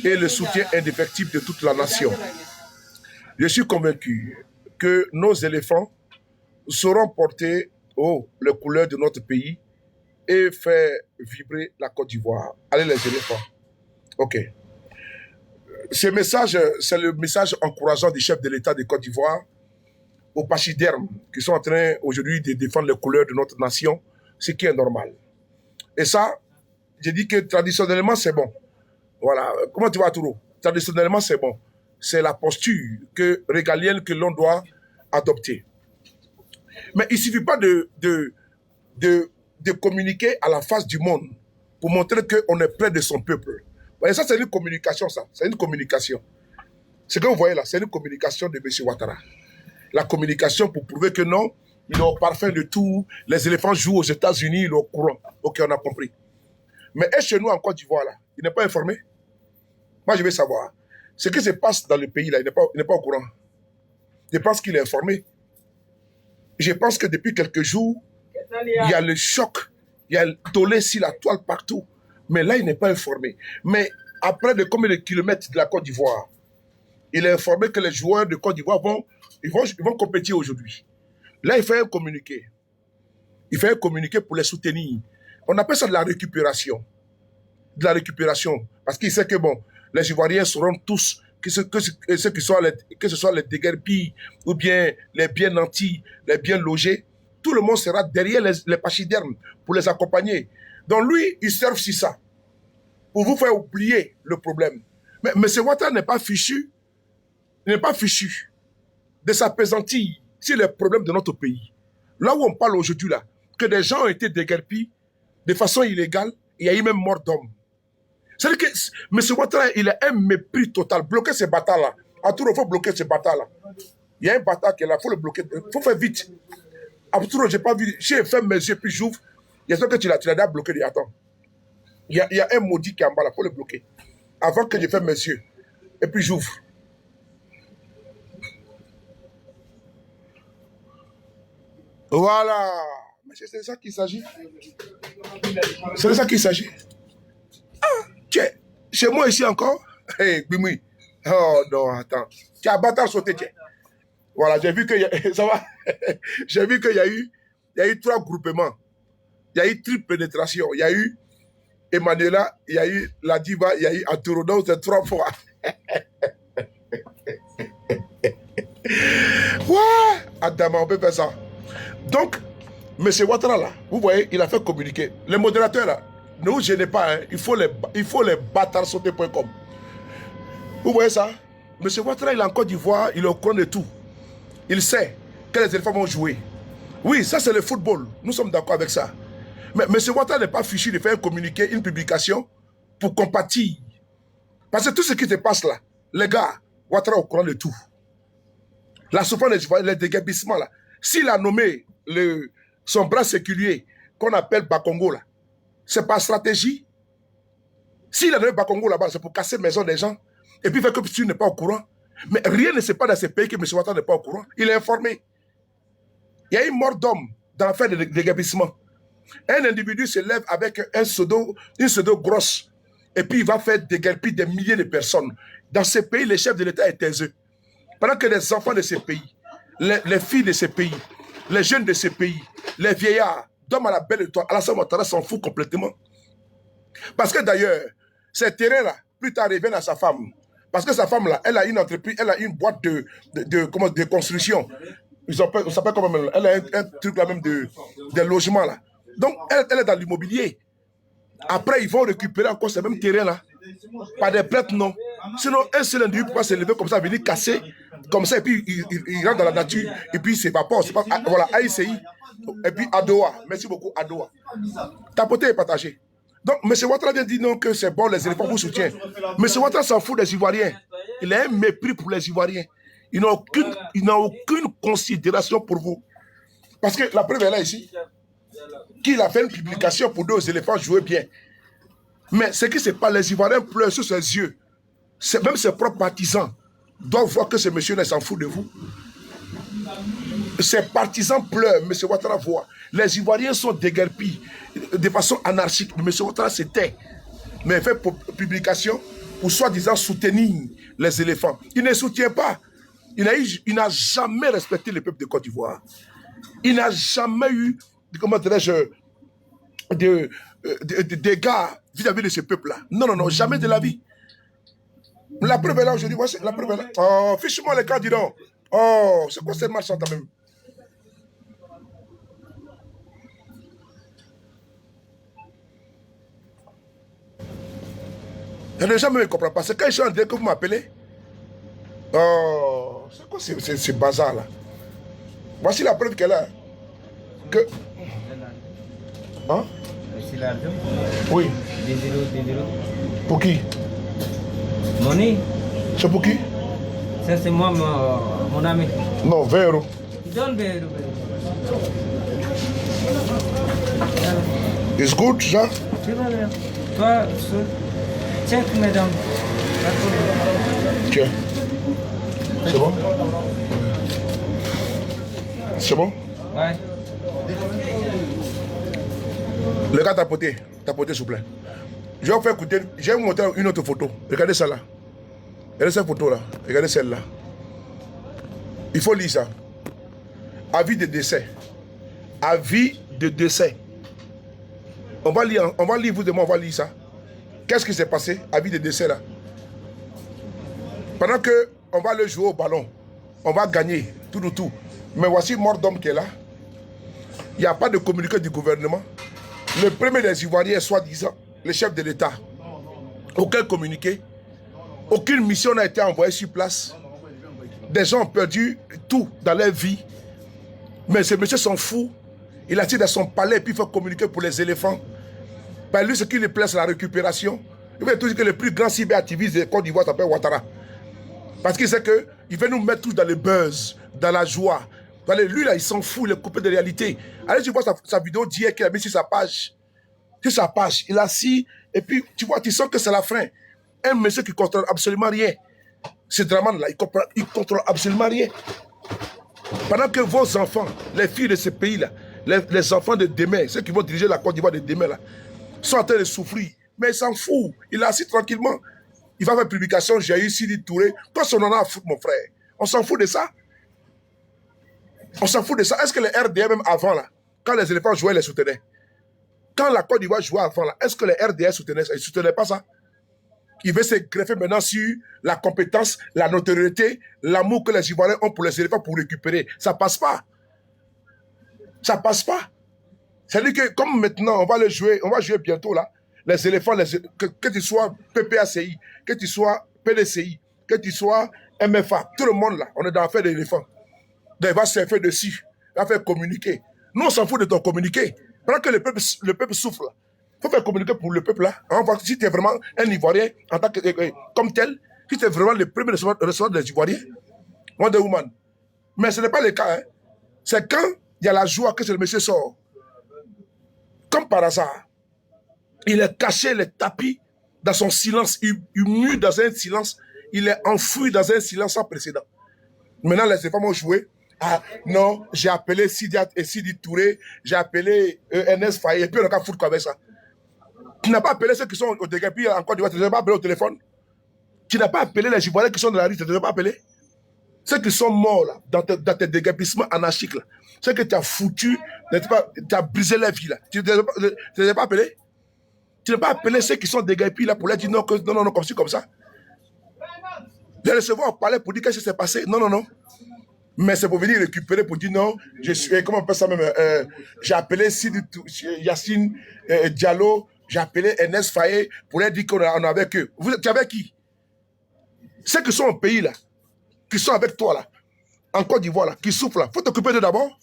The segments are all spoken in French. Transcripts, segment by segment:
et le soutien indéfectible de toute la nation. Je suis convaincu que nos éléphants sauront porter haut les couleurs de notre pays et faire vibrer la Côte d'Ivoire. Allez les éléphants. Ok. Ce message, c'est le message encourageant des chefs de l'État de Côte d'Ivoire aux pachydermes qui sont en train aujourd'hui de défendre les couleurs de notre nation, ce qui est normal. Et ça, j'ai dit que traditionnellement, c'est bon. Voilà. Comment tu vas, Touro? Traditionnellement, c'est bon. C'est la posture régalienne que l'on doit adopter. Mais il ne suffit pas de communiquer à la face du monde pour montrer qu'on est près de son peuple. Et ça, c'est une communication, ça. C'est une communication. Ce que vous voyez là, c'est une communication de M. Ouattara. La communication pour prouver que non, il est au parfum de tout. Les éléphants jouent aux États-Unis, il est au courant. Ok, on a compris. Mais est-ce chez nous en Côte d'Ivoire, là, il n'est pas informé? Moi, je veux savoir. Ce qui se passe dans le pays, là, il n'est pas au courant. Je pense qu'il est informé. Je pense que depuis quelques jours, il y a le choc, il y a le tollé sur la toile partout. Mais là, il n'est pas informé. Mais après de combien de kilomètres de la Côte d'Ivoire, il est informé que les joueurs de Côte d'Ivoire vont compétir aujourd'hui. Là, il fait un communiqué. Il fait un communiqué pour les soutenir. On appelle ça de la récupération. De la récupération. Parce qu'il sait que, bon, les Ivoiriens seront tous, que ce soit les déguerpis ou bien les bien nantis, les bien logés, tout le monde sera derrière les pachydermes pour les accompagner. Donc lui, il surfe sur ça, pour vous faire oublier le problème. Mais M. Ouattara n'est pas fichu de s'appesantir sur les problèmes de notre pays. Là où on parle aujourd'hui, là, que des gens ont été déguerpis de façon illégale, il y a eu même mort d'homme. C'est-à-dire que M. Ouattara, il a un mépris total. Bloquer ces bâtards-là. À tout, il faut bloquer ces bâtards-là. Il y a un bâtard qui est là, il faut le bloquer. Il faut faire vite. À tout, je n'ai pas vu. J'ai fait mes yeux, puis j'ouvre. Il y a ça que tu l'as déjà bloqué. Attends. Il y a un maudit qui est en bas là, il faut le bloquer. Avant que je fasse mes yeux. Et puis j'ouvre. Voilà. Mais c'est de ça qu'il s'agit. C'est de ça qu'il s'agit. Ah, tiens, chez moi ici encore. Hey, Bimoui. Oh non, attends. Tu as bâtard sauté, tiens. Voilà, j'ai vu qu'il y a. Ça va. J'ai vu qu'il y a eu 3 groupements. Il y a eu triple pénétration. Il y a eu Emmanuela, il y a eu la diva, il y a eu Arturo. Donc c'est 3 fois. Ouais, Adama, on peut faire ça. Donc, M. Ouattara, là, vous voyez, il a fait communiquer. Les modérateurs, là, ne vous gênez pas, hein, il faut les bâtards sauter.com. Vous voyez ça? M. Ouattara, il est en Côte d'Ivoire, il est au courant de tout. Il sait que les éléphants vont jouer. Oui, ça c'est le football. Nous sommes d'accord avec ça. Mais M. Ouattara n'est pas fichu de faire un communiqué, une publication pour compatir. Parce que tout ce qui se passe là, les gars, Ouattara est au courant de tout. La souffrance des Ivoiriens, les déguerpissements là. S'il a nommé son bras séculier qu'on appelle Bakongo là, c'est par stratégie. S'il a nommé Bakongo là-bas, c'est pour casser la maison des gens et puis faire que tu n'es pas au courant. Mais rien ne se passe dans ces pays que M. Ouattara n'est pas au courant. Il est informé. Il y a une mort d'homme dans l'affaire de déguerpissement. Un individu se lève avec une pseudo grosse et puis il va faire déguerpir des milliers de personnes. Dans ces pays, les chefs de l'État étaient taiseux. Pendant que les enfants de ces pays, les filles de ces pays, les jeunes de ces pays, les vieillards, dorment à la belle étoile, Alassane Ouattara s'en fout complètement. Parce que d'ailleurs, ces terrains-là, plus tard, reviennent à sa femme. Parce que sa femme-là, elle a une entreprise, elle a une boîte de construction. On s'appelle comment même, elle a un truc là même de logement là. Donc, elle est dans l'immobilier. Après, ils vont récupérer encore ces mêmes terrains-là. Par des prêtres, non. Sinon, un seul individu ne peut pas se lever comme ça, venir casser, comme ça, et puis il rentre dans la nature, et puis il s'évapore. Voilà, AICI, et puis Adoa. Merci beaucoup, Adoa. Tapoter et partager. Donc, M. Ouattara vient dire non, que c'est bon, les éléphants vous soutiennent. M. Ouattara s'en fout des Ivoiriens. Il a un mépris pour les Ivoiriens. Il n'a aucune considération pour vous. Parce que la preuve est là ici, qu'il a fait une publication pour 2 éléphants jouer bien. Mais ce qui se passe, les Ivoiriens pleurent sur ses yeux. Même ses propres partisans doivent voir que ce monsieur-là s'en fout de vous. Ses partisans pleurent, M. Ouattara voit. Les Ivoiriens sont déguerpis de façon anarchique. M. Ouattara se tait. Mais il fait publication pour soi-disant soutenir les éléphants. Il ne soutient pas. Il n'a jamais respecté le peuple de Côte d'Ivoire. Il n'a jamais eu, comment dirais-je, de dégâts vis-à-vis de ce peuple-là. Non, non, non, jamais de la vie. La preuve est là aujourd'hui. Voici la preuve est là. Oh, fiche-moi les cas, dis donc. Oh, c'est quoi cette marchande quand même? Il y a des gens qui ne comprennent pas. C'est quand je suis en direct que vous m'appelez. Oh, c'est quoi ce bazar-là? Voici la preuve qu'elle a. Que... Hein? C'est l'argent? Oui. Des zéros. Pour qui? Money? C'est pour qui? Ça, c'est moi, mon ami. Non, 20 euros. Donne 20 euros. It's good, Jean? Tu vas là. Toi, check, madame. Tiens. C'est bon? C'est bon? Ouais. Le gars t'a poté, s'il vous plaît. Je vais vous faire écouter, je vais vous montrer une autre photo. Regardez ça là. Regardez cette photo là. Regardez celle-là. Il faut lire ça. Avis de décès. Avis de décès. On va lire, vous et moi, on va lire ça. Qu'est-ce qui s'est passé? Avis de décès là. Pendant que on va aller jouer au ballon, on va gagner, tout. Mais voici mort d'homme qui est là. Il n'y a pas de communiqué du gouvernement. Le premier des Ivoiriens, soi-disant, le chef de l'État. Aucun communiqué. Aucune mission n'a été envoyée sur place. Des gens ont perdu tout dans leur vie. Mais ce monsieur s'en fout. Il attire dans son palais et puis il faut communiquer pour les éléphants. Ben lui, ce qui lui plaît, c'est la récupération. Il veut toujours que le plus grand cyberactiviste de Côte d'Ivoire s'appelle Ouattara. Parce qu'il sait qu'il veut nous mettre tous dans le buzz, dans la joie. Lui, là, il s'en fout, il est coupé de réalité. Allez, tu vois sa vidéo d'hier qu'il a mis sur sa page. Sur sa page, il a assis, et puis, tu vois, tu sens que c'est la fin. Un monsieur qui ne contrôle absolument rien. Ce drame-là, il ne contrôle absolument rien. Pendant que vos enfants, les filles de ce pays-là, les enfants de demain, ceux qui vont diriger la Côte d'Ivoire de demain, là, sont en train de souffrir. Mais il s'en fout. Il est assis tranquillement. Il va faire publication, j'ai eu Sidi Touré. Toi, on en a à foutre, mon frère. On s'en fout de ça. On s'en fout de ça. Est-ce que les RDA, même avant, là, quand les éléphants jouaient, les soutenaient? Quand la Côte d'Ivoire jouait avant, là, est-ce que les RDA soutenaient ça? Ils ne soutenaient pas ça. Il veut se greffer maintenant sur la compétence, la notoriété, l'amour que les Ivoiriens ont pour les éléphants pour récupérer. Ça ne passe pas. Ça ne passe pas. C'est-à-dire que comme maintenant, on va jouer bientôt là, les éléphants, que tu sois PPACI, que tu sois PDCI, que tu sois MFA, tout le monde là, on est dans l'affaire des éléphants. Donc il va se faire dessus, il va faire communiquer. Nous, on s'en fout de ton communiqué. Pendant que le peuple souffre là, il faut faire communiquer pour le peuple là. On va voir si tu es vraiment un Ivoirien en tant que, comme tel, si tu es vraiment le premier recevoir des Ivoiriens, Wonder Woman. Mais ce n'est pas le cas. Hein. C'est quand il y a la joie que ce monsieur sort. Comme par hasard, il est caché les tapis dans son silence, il mue dans un silence, il est enfoui dans un silence sans précédent. Maintenant, les femmes ont joué. Ah non, j'ai appelé Sidi Touré, j'ai appelé NS Faye, et puis on a qu'à foutre avec ça. Tu n'as pas appelé ceux qui sont au déguerpi en Côte d'Ivoire, tu ne les as pas appelés au téléphone. Tu n'as pas appelé les Ivoiriens qui sont dans la rue, tu ne les as pas appelés. Ceux qui sont morts là, dans tes déguerpissements anarchiques, là, ceux que tu as foutu, tu as brisé leur vie là. Tu ne les as pas appelés. Tu n'as pas appelé ceux qui sont déguerpis là pour leur dire non, non, comme ci, comme ça. Les recevoir au palais pour dire qu'est-ce qui s'est passé. Non. Mais c'est pour venir récupérer pour dire non, je suis, comment on appelle ça même, j'ai appelé Yacine Diallo, j'ai appelé NS Faye pour leur dire qu'on est avec eux. Tu es avec qui? Ceux qui sont au pays là, qui sont avec toi là, en Côte d'Ivoire là, qui souffrent là, il faut t'occuper d'eux d'abord.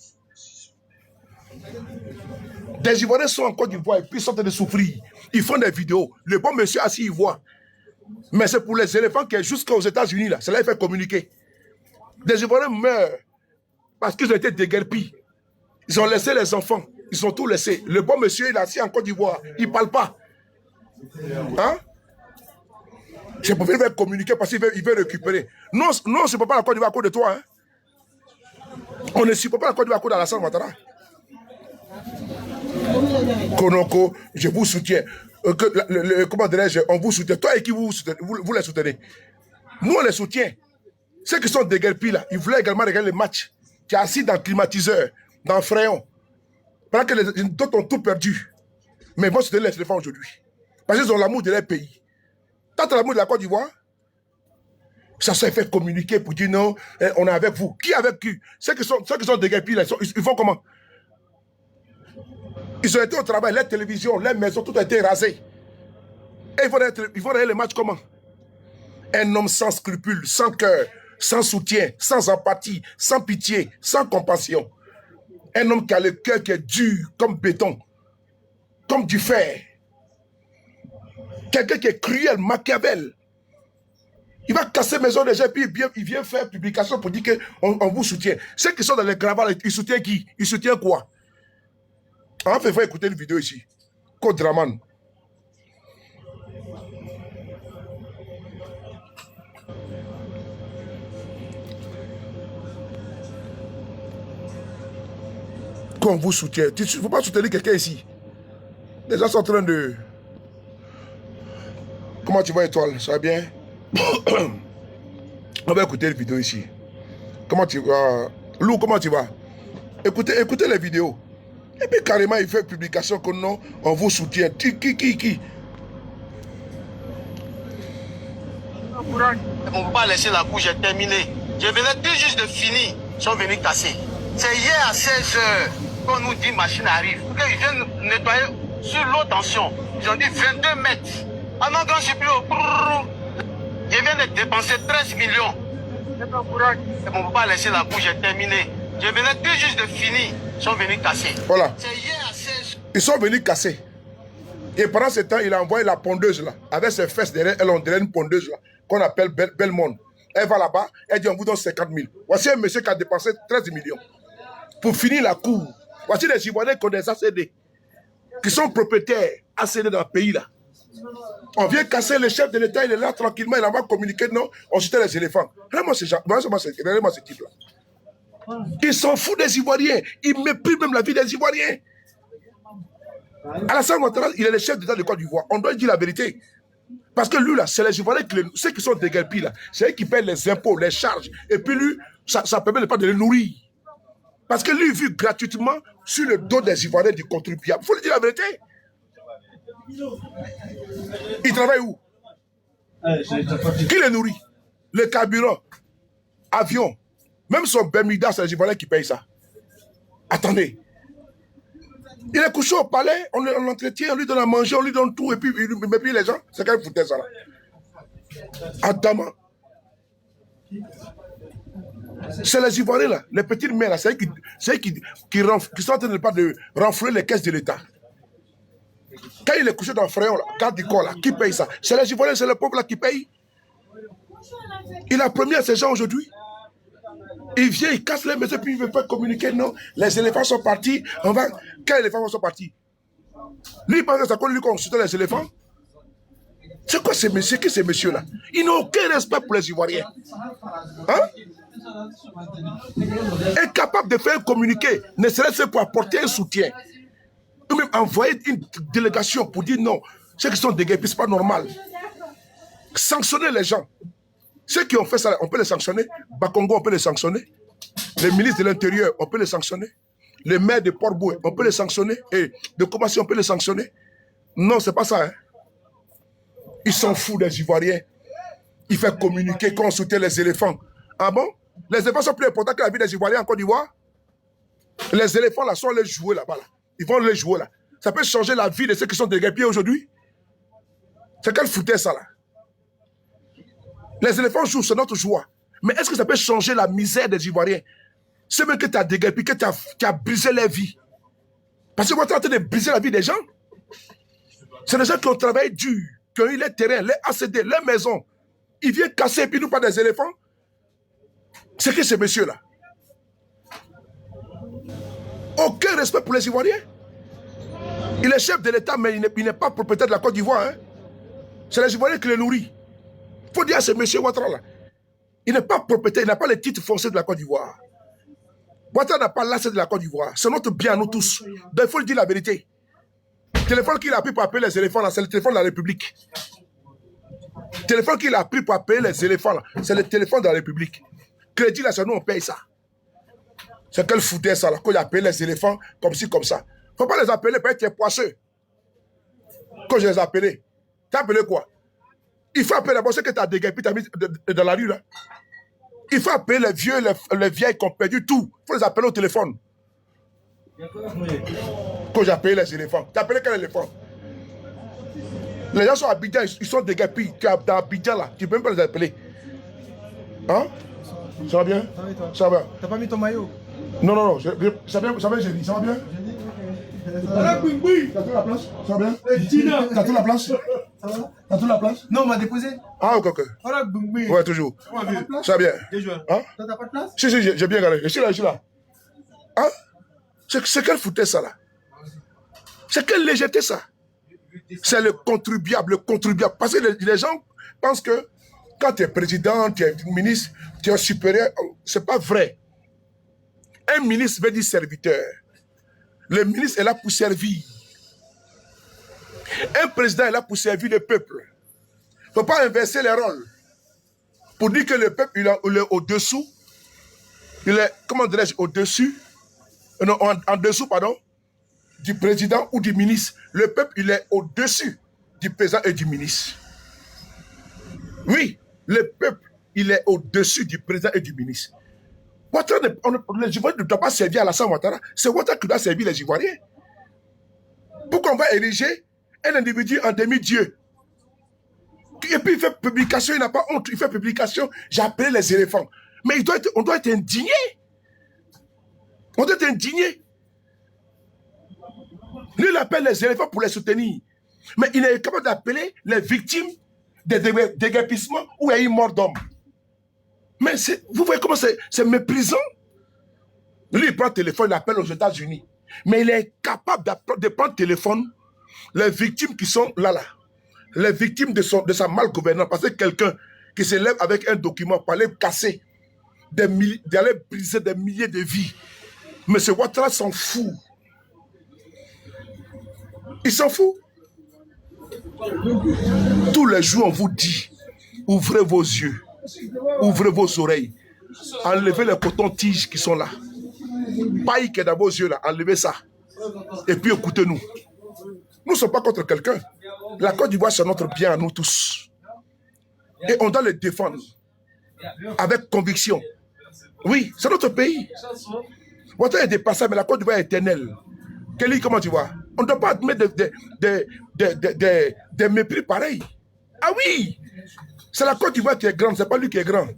Des Ivoiriens sont en Côte d'Ivoire et puis ils sont en train de souffrir. Ils font des vidéos. Le bon monsieur assis, il voit. Mais c'est pour les éléphants qui sont jusqu'aux États-Unis là, cela il fait communiquer. Des Ivoiriens meurent parce qu'ils ont été déguerpis. Ils ont laissé les enfants. Ils ont tout laissé. Le bon monsieur, il est assis en Côte d'Ivoire. Il ne parle pas. Hein? C'est pour venir communiquer parce qu'il veut récupérer. Non, on ne supporte pas la Côte d'Ivoire à cause de toi. Hein? On ne supporte pas la Côte d'Ivoire à cause d'Alassane Ouattara. Konoko, je vous soutiens. Comment dirais-je, on vous soutient. Toi et qui vous soutenez, vous les soutenez. Nous, on les soutient. Ceux qui sont déguerpis là, ils voulaient également regarder les matchs. Tu es assis dans le climatiseur, dans le fréon. Pendant que les autres ont tout perdu. Mais ils vont soutenir les éléphants aujourd'hui. Parce qu'ils ont l'amour de leur pays. Quand tu as l'amour de la Côte d'Ivoire, ça s'est fait communiquer pour dire non, on est avec vous. Qui est avec qui? Ceux qui sont déguerpis là, ils font comment? Ils ont été au travail, les télévisions, les maisons, tout a été rasé. Et ils vont regarder les matchs comment? Un homme sans scrupules, sans cœur, sans soutien, sans empathie, sans pitié, sans compassion. Un homme qui a le cœur qui est dur comme béton, comme du fer. Quelqu'un qui est cruel, Machiavel. Il va casser maison des gens, puis il vient faire publication pour dire qu'on vous soutient. Ceux qui sont dans les cravates, ils soutiennent qui? Ils soutiennent quoi? On va faire écouter une vidéo ici. Code Draman. Qu'on vous soutient. Il ne faut pas soutenir quelqu'un ici. Les gens sont en train de... Comment tu vas, Étoile? Ça va bien? On va écouter une vidéo ici. Comment tu vas? Lou, comment tu vas? Écoutez les vidéos. Et puis carrément, il fait une publication que non, on vous soutient. Qui? On ne peut pas laisser la couche, j'ai terminé. Je venais tout juste de finir. Ils sont venus casser. C'est hier à 16h qu'on nous dit machine arrive. Ils viennent nettoyer sur l'eau tension. Ils ont dit 22 mètres. Pendant que je suis plus au... Je viens de dépenser 13 millions. On ne peut pas laisser la couche, j'ai terminé. Je venais tout juste de finir. Ils sont venus casser. Voilà. C'est hier à 16h. Ils sont venus casser. Et pendant ce temps, il a envoyé la pondeuse là. Avec ses fesses derrière, elle on dirait une pondeuse là. Qu'on appelle Belmont. Elle va là-bas, elle dit on vous donne 50 000. Voici un monsieur qui a dépensé 13 millions. Pour finir la cour. Voici les Ivoiriens qui ont des ACD. Qui sont propriétaires ACD dans le pays là. On vient casser le chef de l'État, il est là tranquillement, il en va communiquer, non, on soutient les éléphants. Vraiment, ce type là. Ils s'en foutent des Ivoiriens. Ils méprisent même la vie des Ivoiriens. Alassane Ouattara, il est le chef d'État de Côte d'Ivoire. On doit dire la vérité. Parce que lui, là, c'est les Ivoiriens, ceux qui sont déguerpis, là. C'est eux qui payent les impôts, les charges. Et puis lui, ça permet pas de les nourrir. Parce que lui, il vit gratuitement sur le dos des Ivoiriens du contribuable. Il faut lui dire la vérité. Il travaille où? Qui les nourrit? Le carburant, avion. Même son Bermuda, c'est les Ivoiriens qui payent ça. Attendez. Il est couché au palais, on l'entretient, on lui donne à manger, on lui donne tout, et puis il méprise les gens. C'est quand même foutait ça là. Adama. C'est les Ivoiriens là, les petites mères là, c'est eux qui sont en train de renflouer les caisses de l'État. Quand il est couché dans le fréon, garde du corps là, qui paye ça? C'est les Ivoiriens, c'est le peuple là qui paye. Il a promis à ces gens aujourd'hui. Il vient, il casse les maisons, puis il veut pas communiquer. Non, les éléphants sont partis. Quels éléphants sont partis? Lui, il pense que c'est quoi lui qu'on soutient les éléphants? C'est quoi ces messieurs? Qui ces messieurs-là? Ils n'ont aucun respect pour les Ivoiriens. Hein? Incapable de faire un communiqué, ne serait-ce que pour apporter un soutien. Ou même envoyer une délégation pour dire non, ceux qui sont déguerpis, c'est pas normal. Sanctionner les gens. Ceux qui ont fait ça, on peut les sanctionner. Bakongo, on peut les sanctionner. Les ministres de l'Intérieur, on peut les sanctionner. Les maires de Port-Boué, on peut les sanctionner. Et de Koumassi, on peut les sanctionner. Non, c'est pas ça. Hein. Ils s'en foutent des Ivoiriens. Ils font communiquer qu'on soutient les éléphants. Ah bon? Les éléphants sont plus importants que la vie des Ivoiriens en Côte d'Ivoire? Les éléphants là sont les jouer là-bas. Là. Ils vont les jouer là. Ça peut changer la vie de ceux qui sont déguerpis aujourd'hui? C'est quel foutait ça là? Les éléphants jouent, c'est notre joie. Mais est-ce que ça peut changer la misère des Ivoiriens? C'est même que tu as déguerpi, que tu as brisé leur vie. Parce que vous êtes en train de briser la vie des gens. C'est des gens qui ont travaillé dur, qui ont eu les terrains, les ACD, les maisons. Ils viennent casser et puis nous pas des éléphants. C'est qui ces messieurs-là? Aucun respect pour les Ivoiriens. Il est chef de l'État, mais il n'est pas propriétaire de la Côte d'Ivoire. Hein? C'est les Ivoiriens qui les nourrissent. Il faut dire à ce monsieur Ouattara là, il n'est pas propriétaire, il n'a pas les titres fonciers de la Côte d'Ivoire. Ouattara n'a pas l'asset de la Côte d'Ivoire. C'est notre bien à nous tous. Donc il faut lui dire la vérité. Le téléphone qu'il a pris pour appeler les éléphants, c'est le téléphone de la République. Le téléphone qu'il a pris pour appeler les éléphants, c'est le téléphone de la République. Crédit, là, c'est nous, on paye ça. C'est qu'elle foutait ça, là, quand il appelle les éléphants comme ci, comme ça. Faut pas les appeler, parce que tu es poisseux. Quand je les appelais, tu as appelé quoi? Il faut appeler d'abord ceux que tu as dégagé, puis tu as mis dans la rue, là. Il faut appeler les vieux, les vieilles qui ont perdu tout. Il faut les appeler au téléphone. Quand j'ai appelé les éléphants, tu as appelé quel éléphant? Les gens sont à Abidjan, ils sont dégagés. Tu es dans Abidjan, là, tu ne peux même pas les appeler. Hein? Ça va bien? Ça va. T'as pas mis ton maillot? Non, non, non, ça va bien, j'ai dit, ça va bien? T'as toute la place? Ça va bien? T'as toute la place? T'as toute la place? Non, on m'a déposé. Ah, ok, ok. Ouais, toujours. Ça va bien? Hein? T'as pas de place? Si, j'ai bien regardé. Je suis là. Hein? C'est quelle foutaise ça, là? C'est quelle légèreté, ça? C'est le contribuable. Parce que les gens pensent que quand tu es président, tu es ministre, tu es supérieur. C'est pas vrai. Un ministre veut dire serviteur. Le ministre est là pour servir. Un président est là pour servir le peuple. Il ne faut pas inverser les rôles. Pour dire que le peuple il est au-dessous. Il est, comment dirais-je, au-dessus. Non, en dessous, pardon. Du président ou du ministre. Le peuple, il est au-dessus du président et du ministre. Oui, le peuple, il est au-dessus du président et du ministre. Les Ivoiriens ne doivent pas servir à Alassane Ouattara. C'est Ouattara qui doit servir les Ivoiriens. Pourquoi on va ériger un individu en demi-dieu? Et puis il fait publication, il n'a pas honte, il fait publication, j'ai appelé les éléphants. Mais on doit être indigné. On doit être indigné. Lui, il appelle les éléphants pour les soutenir. Mais il est capable d'appeler les victimes des déguerpissements où il y a eu mort d'homme. Mais vous voyez comment c'est méprisant. Lui, il prend le téléphone, il appelle aux États-Unis. Mais il est capable de prendre le téléphone, les victimes qui sont là. Les victimes de sa malgouvernance. Parce que quelqu'un qui se lève avec un document pour aller casser, d'aller briser des milliers de vies. M. Ouattara s'en fout. Il s'en fout. Tous les jours, on vous dit, ouvrez vos yeux. Ouvrez vos oreilles. Enlevez les cotons-tiges qui sont là. Paille qui est dans vos yeux là. Enlevez ça. Et puis écoutez-nous. Nous ne sommes pas contre quelqu'un. La Côte d'Ivoire, c'est notre bien à nous tous. Et on doit le défendre. Avec conviction. Oui, c'est notre pays. Votre est dépassé, mais la Côte d'Ivoire est éternelle. Kelly, comment tu vois? On ne doit pas admettre des mépris pareils. Ah oui! C'est la Côte d'Ivoire qui est grande, c'est pas lui qui est grand.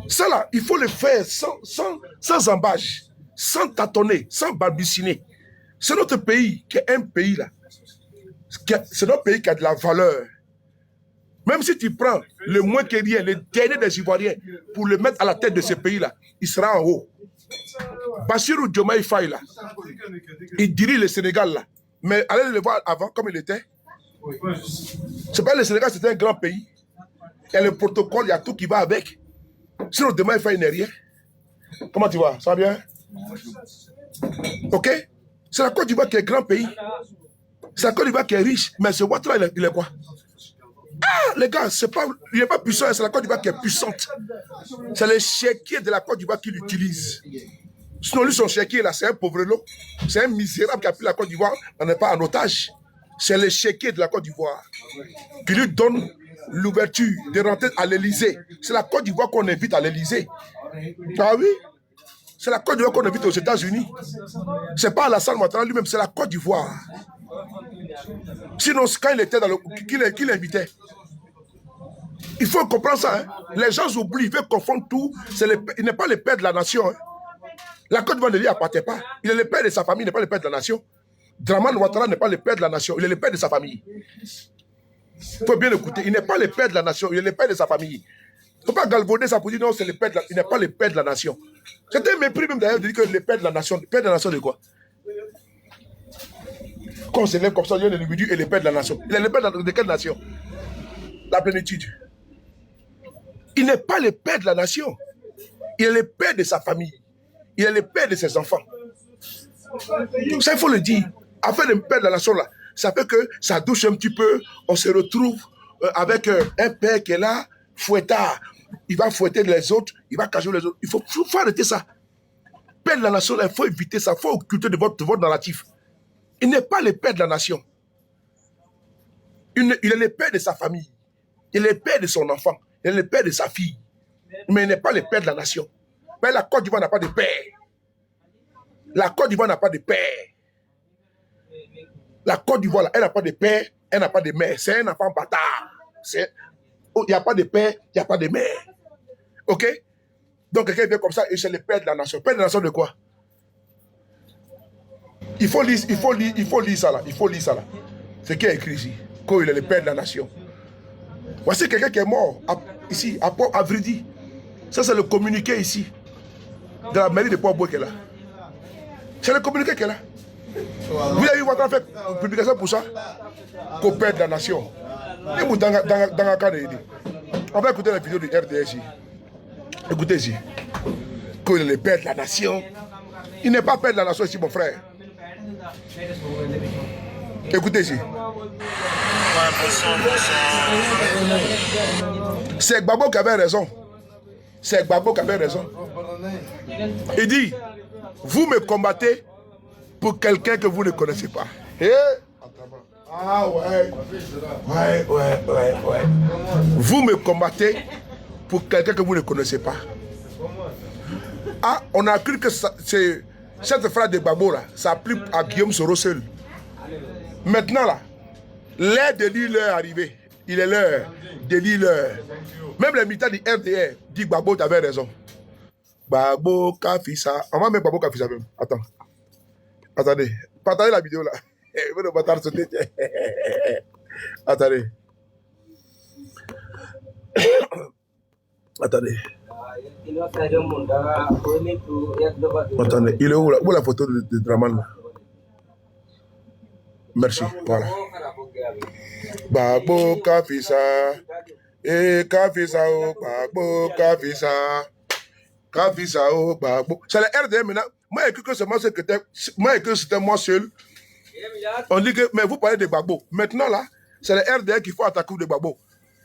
Ça là, il faut le faire sans embâche, sans tâtonner, sans balbutiner. C'est notre pays qui est un pays là. C'est notre pays qui a de la valeur. Même si tu prends le moins que rien, le dernier des Ivoiriens, pour le mettre à la tête de ce pays là, il sera en haut. Bassirou Diomaye Faye là, il dirige le Sénégal là. Mais allez le voir avant, comme il était. C'est pas le Sénégal, c'est un grand pays. Il y a le protocole, il y a tout qui va avec. Sinon, demain, il fait rien. Comment tu vois? Ça va bien? Ok? C'est la Côte d'Ivoire qui est grand pays. C'est la Côte d'Ivoire qui est riche. Mais ce Ouattara, il est quoi? Ah, les gars, il n'est pas puissant, c'est la Côte d'Ivoire qui est puissante. C'est le chéquier de la Côte d'Ivoire qui l'utilise. Sinon, lui, son chéquier, là, c'est un pauvre lot. C'est un misérable qui a pris la Côte d'Ivoire. On n'est pas en otage. C'est le chéquier de la Côte d'Ivoire qui lui donne l'ouverture de rentrer à l'Élysée. C'est la Côte d'Ivoire qu'on invite à l'Élysée. Ah oui? C'est la Côte d'Ivoire qu'on invite aux États-Unis. C'est pas Alassane Ouattara lui-même, c'est la Côte d'Ivoire. Sinon, quand il était dans le... Qui l'invitait? Il faut comprendre ça. Hein? Les gens oublient, ils veulent confondre tout. Il n'est pas le père de la nation. Hein? La Côte d'Ivoire ne lui appartient pas. Il est le père de sa famille, il n'est pas le père de la nation. Dramane Ouattara n'est pas le père de la nation, il est le père de sa famille. Il faut bien l'écouter. Il n'est pas le père de la nation, il est le père de sa famille. Il ne faut pas galvauder ça pour dire non, c'est le père de la... Il n'est pas le père de la nation. C'est un mépris même d'ailleurs de dire que le père de la nation. Le père de la nation de quoi? Quand on se lève comme ça, il y a un individu et le père de la nation. Il est le père de quelle nation? La plénitude. Il n'est pas le père de la nation. Il est le père de sa famille. Il est le père de ses enfants. Ça, il faut le dire. afin de perdre la nation là, ça fait que ça douche un petit peu, on se retrouve avec un père qui est là, fouettard. Il va fouetter les autres, il va cacher les autres. Il faut arrêter ça. Père de la nation, il faut éviter ça, il faut occulter de votre narratif. Il n'est pas le père de la nation. Il est le père de sa famille. Il est le père de son enfant. Il est le père de sa fille. Mais il n'est pas le père de la nation. Mais la Côte d'Ivoire n'a pas de père. La Côte d'Ivoire n'a pas de père. La Côte d'Ivoire, elle n'a pas de père, elle n'a pas de mère. C'est un enfant bâtard. Il n'y a pas de père, il n'y a pas de mère. Ok? Donc quelqu'un vient comme ça et c'est le père de la nation. Père de la nation de quoi? Il faut lire ça là. Il faut lire ça là. C'est qui a écrit ici? Quand il est le père de la nation. Voici quelqu'un qui est mort ici, à Port-Avridi. Ça c'est le communiqué ici. De la mairie de Port-Boué qui est là. C'est le communiqué qui est là. Vous avez vu votre fait une publication pour ça? Qu'au père de la nation. Et vous dans un cas de aider. On va écouter la vidéo du RDS. Écoutez ici. Qu'il est le père de la nation. Il n'est pas père de la nation ici, mon frère. Écoutez ici. C'est Gbagbo qui avait raison. C'est Gbagbo qui avait raison. Il dit, vous me combattez pour quelqu'un que vous ne connaissez pas. Et ah ouais. Vous me combattez pour quelqu'un que vous ne connaissez pas. Ah, on a cru que c'est cette phrase de Gbagbo là, ça applique à Guillaume Soro seul. Maintenant là, l'heure de l'île est arrivée. Il est l'heure de l'île. Même les militants du RDR disent Gbagbo, tu avais raison. Gbagbo Kafisa. On va mettre Gbagbo Kafisa même. Attends. Attendez. Partagez la vidéo là. Vous ne pas sauter. Attendez. Attendez. Attendez. Il est où là? Où la photo de Draman là? Merci. Voilà. Gbagbo Kafisa. Eh, Kafisa, oh, Gbagbo Kafisa. Kafisa, oh, Gbagbo. C'est le RDR maintenant. Moi, j'ai cru que c'était moi seul. On dit que, mais vous parlez de Gbagbo. Maintenant, là, c'est le RDR qu'il faut attaquer de Gbagbo.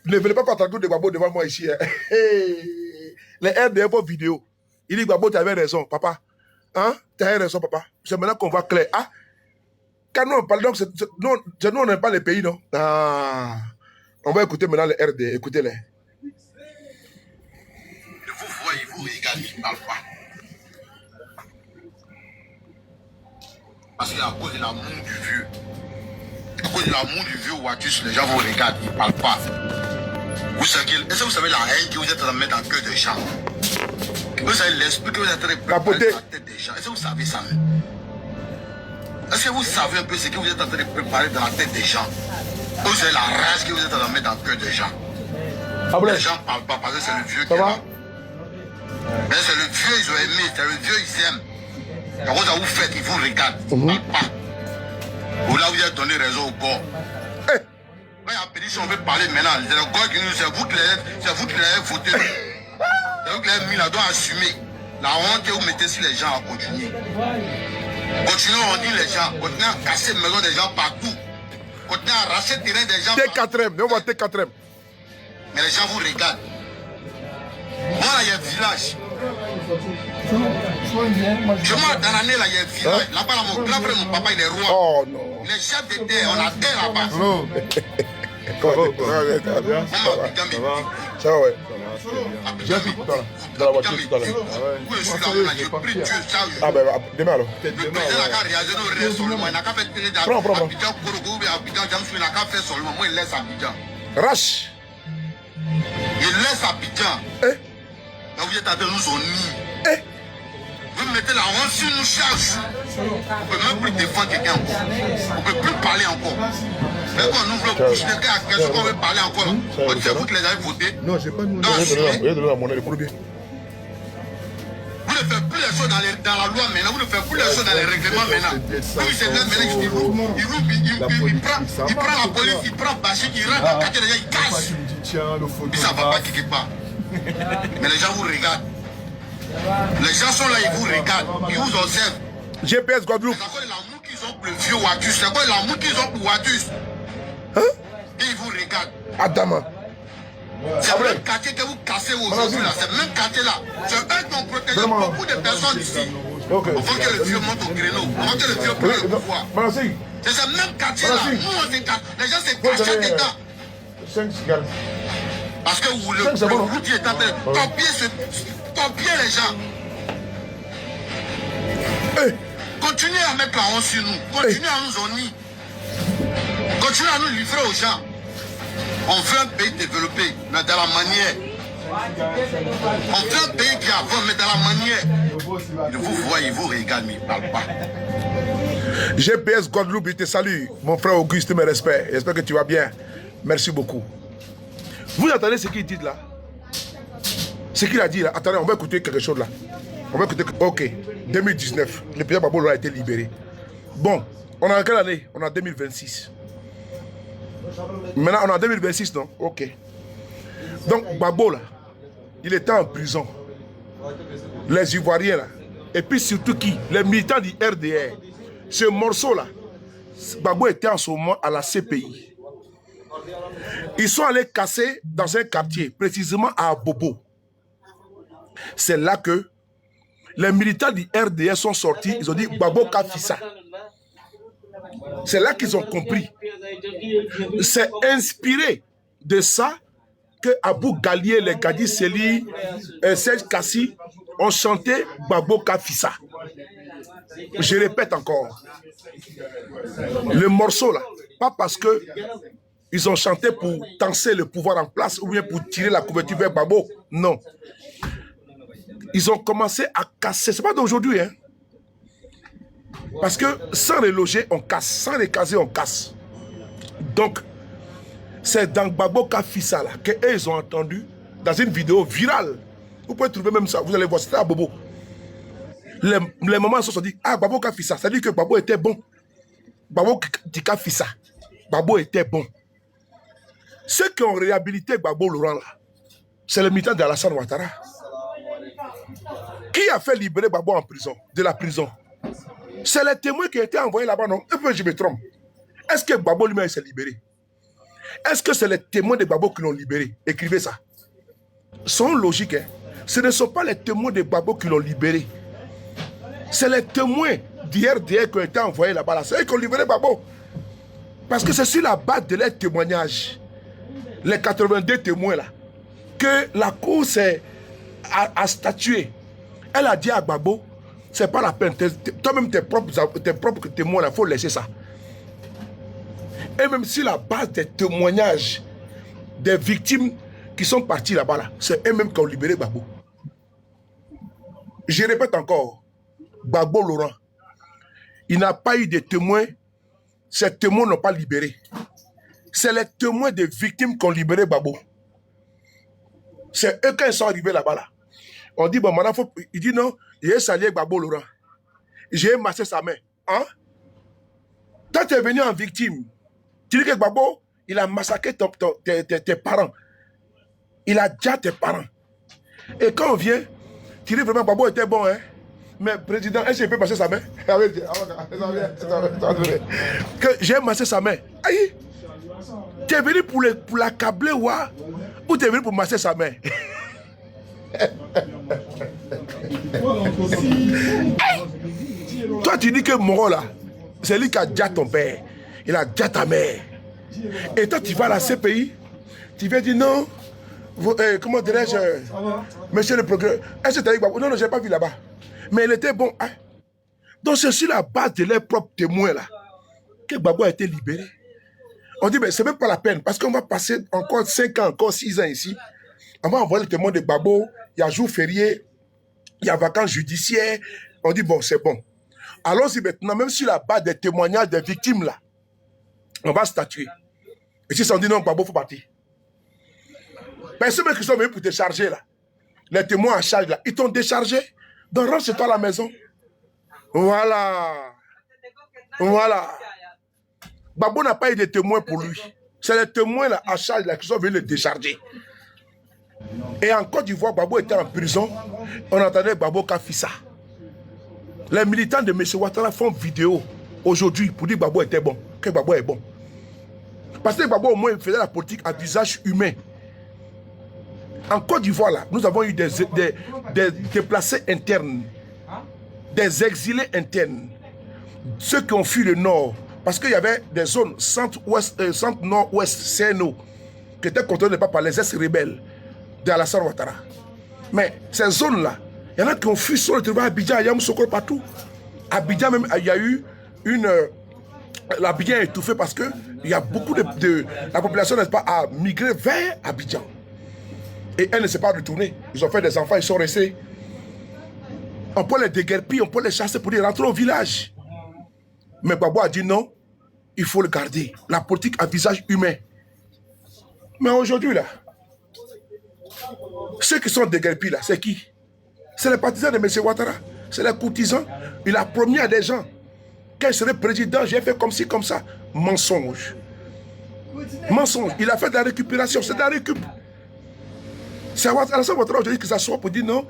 Ne venez pas attaquer de Gbagbo devant moi ici. Hein. Le RDR, vos vidéos. Il dit Gbagbo, tu avais raison, papa. Hein? Tu avais raison, papa. C'est maintenant qu'on voit clair. Ah? Quand nous on parle, donc, nous, on n'aime pas les pays, non? Ah. On va écouter maintenant le RDR. Écoutez-les. Vous voyez, vous regardez, il ne parle pas. Parce qu'à cause de l'amour du vieux, à cause de l'amour du vieux Watus, les gens vous regardent, ils ne parlent pas. Est-ce que vous savez la haine que vous êtes en train de mettre dans le cœur des gens? Vous savez l'esprit que vous êtes en train de préparer dans la tête des gens? Est-ce que vous savez ça? Est-ce que vous savez un peu ce que vous êtes en train de préparer dans la tête des gens? Vous savez la rage que vous êtes en train de mettre dans le cœur des gens? Les gens ne parlent pas parce que c'est le vieux qui est là. Mais c'est le vieux, ils ont aimé, c'est le vieux, ils aiment. Quand vous faites, ils vous regardent, ils ne parlent pas. Vous là, vous avez donné raison au corps. Quand il y a pétition, on veut parler maintenant. C'est le corps qui nous, c'est vous qui l'avez voté. C'est vous qui l'avez mis là, doit assumer. La honte que vous mettez sur les gens à continuer. Continuez à dire les gens, continuez à casser les maisons des gens partout. Continuez à arracher le terrain des gens. T4M, on va T4M. Mais les gens vous regardent. Moi là, il y a un village. Je moi dans l'année là, il y a un village. Là-bas, là, mon grand frère, mon papa, il est roi. Oh non. Les chefs de terre, on a terre là-bas. Ça va, ouais. J'ai vu dans la voiture tout à l'heure. Ah ben, demain alors. Prends. Rache. Il laisse Abidjan. Là, vous êtes en train de nous unir. Vous mettez la honte sur nous chaque jour. On ne peut même plus défendre quelqu'un encore. On ne peut plus parler encore. Mais quand on ouvre le bouche, quelqu'un a quelque chose qu'on veut parler encore. C'est vous qui les avez votés. Non, je n'ai pas donné la monnaie, le produit. Vous ne faites plus les choses dans la loi maintenant. Vous ne faites plus les choses dans les règlements maintenant. Lui, c'est là maintenant qu'il roule. Il prend la police, il prend Bachir, il rentre dans le quartier, il casse. Puis ça ne va pas quelque part. Mais les gens vous regardent. Les gens sont là, ils vous regardent, ils vous observent. GPS Guadeloupe. ils ont pour le vieux Ouadus. C'est quoi l'amour qu'ils ont pour Ouadus? Hein? Et ils vous regardent. Adama. C'est le même quartier que vous cassez aujourd'hui là. C'est le même quartier là. C'est eux qui ont protégé beaucoup de personnes ici. Ok. Avant que le vieux monte au créneau. Avant que le vieux prenne le pouvoir. Merci. C'est ce même quartier là. Merci. Nous on se cache. Les gens se cachent dedans. 5 cigarettes. Parce que vous, le routier est en train de copier les gens. Hey. Continuez à mettre la honte sur nous. Continuez à nous honner. Continuez à nous livrer aux gens. On veut un pays développé, mais dans la manière. On veut un pays qui avance, mais dans la manière. Il vous voit, il vous regarde, mais il ne parle pas. GPS Guadeloupe, il te salue. Mon frère Auguste, mes respects. J'espère que tu vas bien. Merci beaucoup. Vous entendez ce qu'il dit là? Ce qu'il a dit là. Attendez, on va écouter quelque chose là. On va écouter. Ok. 2019. Le président Gbagbo a été libéré. Bon. On est en quelle année? On est en 2026. Maintenant, on est en 2026, non? Ok. Donc, Gbagbo là, il était en prison. Les Ivoiriens là. Et puis surtout qui? Les militants du RDR. Ce morceau là, Gbagbo était en ce moment à la CPI. Ils sont allés casser dans un quartier, précisément à Bobo. C'est là que les militants du RDR sont sortis. Ils ont dit Gbagbo Kafissa. C'est là qu'ils ont compris. C'est inspiré de ça que Abou Gallier, les Gadi Seli, Serge Kassi ont chanté Gbagbo Kafissa. Je répète encore. Le morceau là, pas parce que ils ont chanté pour tenser le pouvoir en place ou bien pour tirer la couverture vers Gbagbo. Non. Ils ont commencé à casser. C'est pas d'aujourd'hui, hein. Parce que sans reloger, on casse. Sans recaser, on casse. Donc, c'est dans Gbagbo Kafissa là qu'ils ont entendu dans une vidéo virale. Vous pouvez trouver même ça. Vous allez voir, c'était à Bobo. Les mamans se sont dit, ah, Gbagbo Kafissa. Ça dit que Gbagbo était bon. Gbagbo Kafissa. Gbagbo était bon. Ceux qui ont réhabilité Gbagbo Laurent là, c'est le militant d'Alassane Ouattara. Qui a fait libérer Gbagbo en prison, de la prison? C'est les témoins qui ont été envoyés là-bas, non? Et puis je me trompe. Est-ce que Gbagbo lui-même s'est libéré? Est-ce que c'est les témoins de Gbagbo qui l'ont libéré? Écrivez ça. Sont logiques, hein? Ce ne sont pas les témoins de Gbagbo qui l'ont libéré. C'est les témoins d'IRDR qui ont été envoyés là-bas. Là. C'est eux qui ont libéré Gbagbo. Parce que c'est sur la base de leurs témoignages, les 82 témoins là, que la cour a statué. Elle a dit à Gbagbo, c'est pas la peine. Toi-même, tes propres témoins, il faut laisser ça. Et même si la base des témoignages des victimes qui sont partis là-bas, là, c'est eux-mêmes qui ont libéré Gbagbo. Je répète encore, Gbagbo Laurent, il n'a pas eu de témoins, ces témoins n'ont pas libéré. C'est les témoins des victimes qui ont libéré Gbagbo. C'est eux quand ils sont arrivés là-bas. Là. On dit, bon, maintenant, il dit non, j'ai salué Gbagbo Laurent. J'ai massé sa main. Hein? Quand tu es venu en victime, tu dis que Gbagbo, il a massacré tes parents. Il a déjà tes parents. Et quand on vient, tu dis vraiment Gbagbo était bon, hein? Mais président, est-ce qu'il peut masser sa main? Que j'ai massé sa main. Aïe! Tu es venu pour l'accabler ou tu es venu pour masser sa main? Toi, tu dis que Moro là, c'est lui qui a déjà ton père. Il a déjà ta mère. Et toi, tu vas à la CPI, tu viens dire non. Comment dirais-je, monsieur le procureur? Est-ce que tu as dit Gbagbo? Non, non, je n'ai pas vu là-bas. Mais il était bon. Hein? Donc, c'est sur la base de leurs propres témoins là que Gbagbo a été libéré. On dit, mais c'est même pas la peine parce qu'on va passer encore 5 ans, encore 6 ans ici. On va envoyer le témoin de Gbagbo. Il y a jour férié, il y a vacances judiciaires. On dit, bon, c'est bon. Allons-y maintenant, même sur la base des témoignages des victimes là, on va statuer. Et si ça on dit non, Gbagbo, il faut partir. Mais ceux qui sont venus pour te charger là, les témoins en charge là, ils t'ont déchargé. Donc rentre chez toi à la maison. Voilà. Voilà. Gbagbo n'a pas eu de témoins pour lui. C'est les témoins là, à charge là, qui sont venus le décharger. Et en Côte d'Ivoire, Gbagbo était en prison. On entendait Gbagbo Kafissa. Les militants de M. Ouattara font vidéo. aujourd'hui pour dire que Gbagbo était bon, que Gbagbo est bon. Parce que Gbagbo au moins faisait la politique à visage humain. En Côte d'Ivoire, là, nous avons eu des déplacés internes, des exilés internes, ceux qui ont fui le nord, parce qu'il y avait des zones centre-ouest, centre-nord-ouest, CNO, qui étaient contrôlées par les ex-rebelles d'Alassane Ouattara. Mais ces zones-là, il y en a qui ont fui sur le territoire Abidjan, à Yamoussoukro, partout. Abidjan même, il y a eu une... L'Abidjan est étouffé parce que il y a beaucoup de la population, n'est-ce pas, a migré vers Abidjan. Et elle ne s'est pas retournée. Ils ont fait des enfants, ils sont restés. On peut les déguerpir, on peut les chasser pour les rentrer au village. Mais Gbagbo a dit non, il faut le garder. La politique à visage humain. Mais aujourd'hui, là, ceux qui sont déguerpis, là, c'est qui? C'est les partisans de M. Ouattara. C'est les courtisans. Il a promis à des gens qu'il serait président, j'ai fait comme ci, comme ça. Mensonge. Mensonge. Il a fait de la récupération, c'est de la récup. C'est Alassane Ouattara aujourd'hui qui s'assoit pour dire non,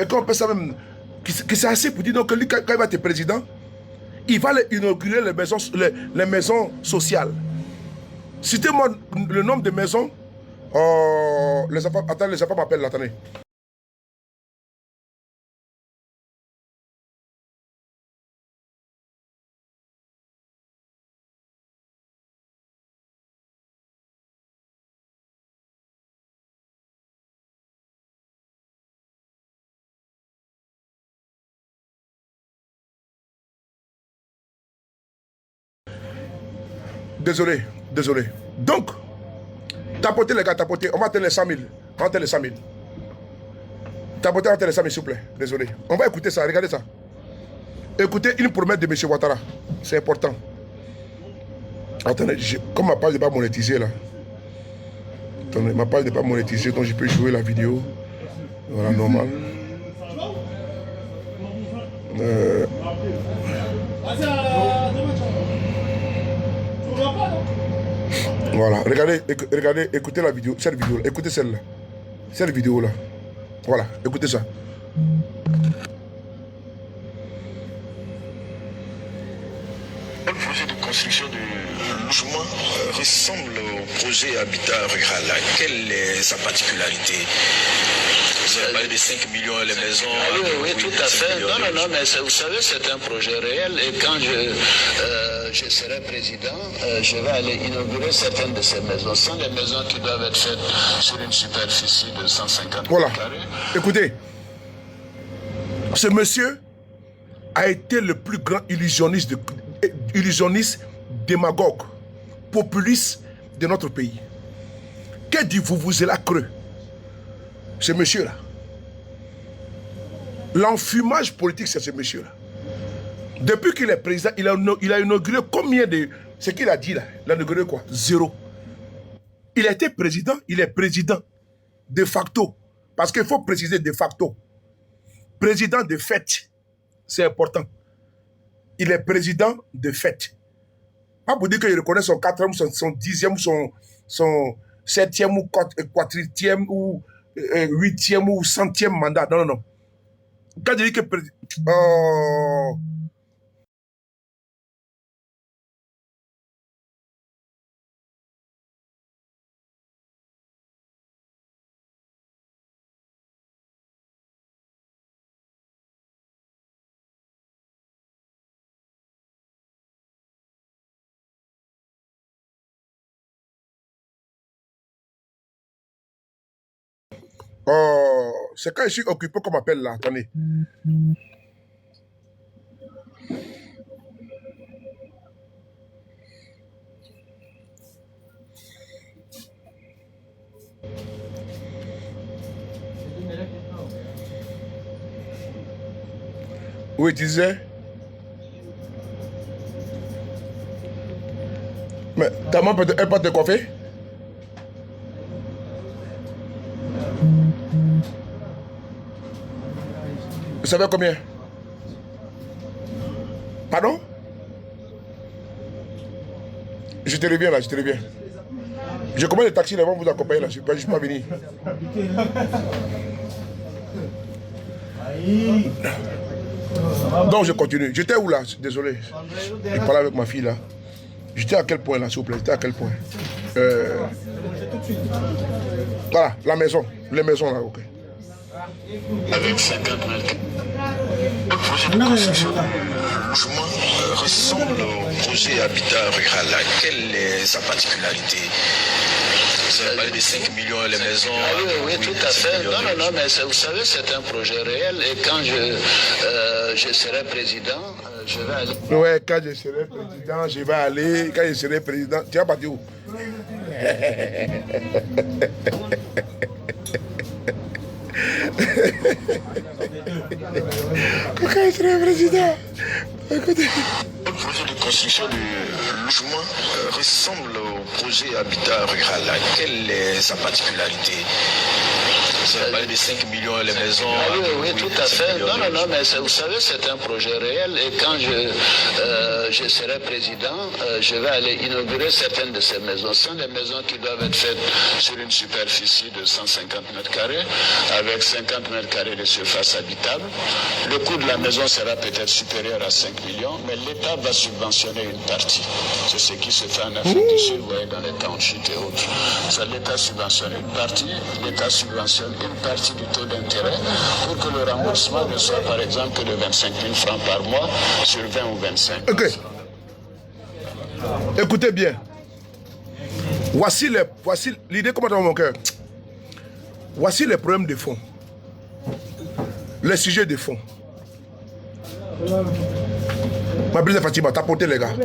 qu'on peut ça même, qui s'est assis pour dire non, que lui, quand il va être président, il va inaugurer les maisons sociales. Citez-moi le nombre de maisons. Les enfants, attendez, les enfants m'appellent là, attendez. Désolé, désolé. Donc, tapotez les gars, tapotez. On va atteindre les 100 000. On va atteindre les 100 000. Tapotez, on va atteindre les 100 000, s'il vous plaît. Désolé. On va écouter ça, regardez ça. Écoutez une promesse de M. Ouattara. C'est important. Attendez, comme ma page n'est pas monétisée là. Attendez, ma page n'est pas monétisée, donc je peux jouer la vidéo. Voilà, normal. Voilà, regardez, écoutez la vidéo, cette vidéo, écoutez celle-là. Cette vidéo-là. Voilà, écoutez ça. Le projet de construction de logement ressemble au projet Habitat Rural. Quelle est sa particularité? Vous avez parlé de 5 millions les maisons. Oui, tout à fait. Non, mais vous savez, c'est un projet réel. Et quand je serai président, je vais aller inaugurer certaines de ces maisons. Ce sont des maisons qui doivent être faites sur une superficie de 150 voilà. carrés. Écoutez, ce monsieur a été le plus grand illusionniste, démagogue, populiste de notre pays. Que dites-vous, vous êtes là creux? Ce monsieur-là. L'enfumage politique, c'est ce monsieur-là. Depuis qu'il est président, il a inauguré combien de... Ce qu'il a dit là, il a inauguré quoi? 0. Il a été président, il est président de facto. Parce qu'il faut préciser de facto. Président de fait. C'est important. Il est président de fait. Pas pour dire qu'il reconnaît son 4e, son 10e, son 7e ou 4e ou 8e ou 100e mandat. Non, non, non. Quand je dis que... c'est quand je suis occupé qu'on m'appelle là. Attendez. Oui, tu disais. Mais ta maman peut te coiffer? Vous savez combien? Pardon? Je te reviens là, je te reviens. Je commande les taxis, ils vont vous accompagner là, je ne suis pas venu. Donc je continue. J'étais où là? Désolé. Je parlais avec ma fille là. J'étais à quel point là, s'il vous plaît? J'étais à quel point? Voilà, la maison. Les maisons là, ok. Avec 50 mètres. Le projet de construction du logement ressemble au projet Habitat Rural. Quelle est sa particularité? Vous avez parlé de 5 millions les maisons. Ah oui, oui, tout à fait. Non, mais vous savez, c'est un projet réel. Et quand je serai président, je vais aller. Ouais, quand je serai président, je vais aller. Quand je serai président, tu vas partir où? Quand je serai président, écoutez. Le projet de construction du logement ressemble au projet Habitat Rural. Quelle est sa particularité? Vous avez parlé de 5 millions les maisons. Ah oui, oui, tout à fait. Non, mais vous savez, c'est un projet réel. Et quand je serai président, je vais aller inaugurer certaines de ces maisons. Ce sont des maisons qui doivent être faites sur une superficie de 150 mètres carrés, avec 50 mètres carrés de surface habitable. Le coût de la maison sera peut-être supérieur à 5 millions, mais l'État va subventionner une partie. C'est ce qui se fait en Afrique du Sud, vous voyez, dans les townships et autres. Ça, l'État subventionne une partie, l'État subventionne une partie du taux d'intérêt pour que le remboursement ne soit par exemple que de 25 000 francs par mois sur 20 ou 25. Ok. Écoutez bien. Voici l'idée comment dans mon cœur. Voici les problèmes de fond. Les sujets de fond. Ma brise Fatima, tapotez les gars.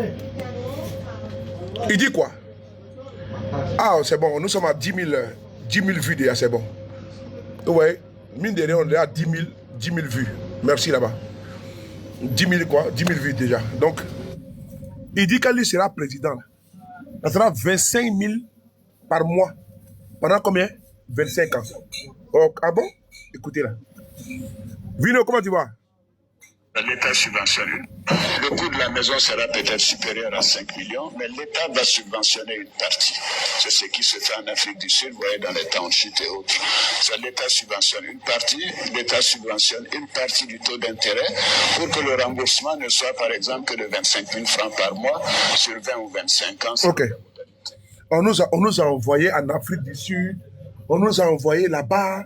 Il dit quoi? Ah, c'est bon, nous sommes à 10 000 vues déjà, c'est bon. Ouais, mine de rien, on est à 10 000 vues. Merci là-bas. 10 000 quoi? 10 000 vues déjà. Donc, il dit qu'il sera président. Ça sera 25 000 par mois. Pendant combien? 25 ans. Oh, ah bon? Écoutez là. Vino, comment tu vas? L'État subventionne. Le coût de la maison sera peut-être supérieur à 5 millions, mais l'État va subventionner une partie. C'est ce qui se fait en Afrique du Sud, vous voyez, dans les townships et autres. L'État subventionne une partie, l'État subventionne une partie du taux d'intérêt pour que le remboursement ne soit par exemple que de 25 000 francs par mois sur 20 ou 25 ans. Ok. On nous a envoyé en Afrique du Sud, on nous a envoyé là-bas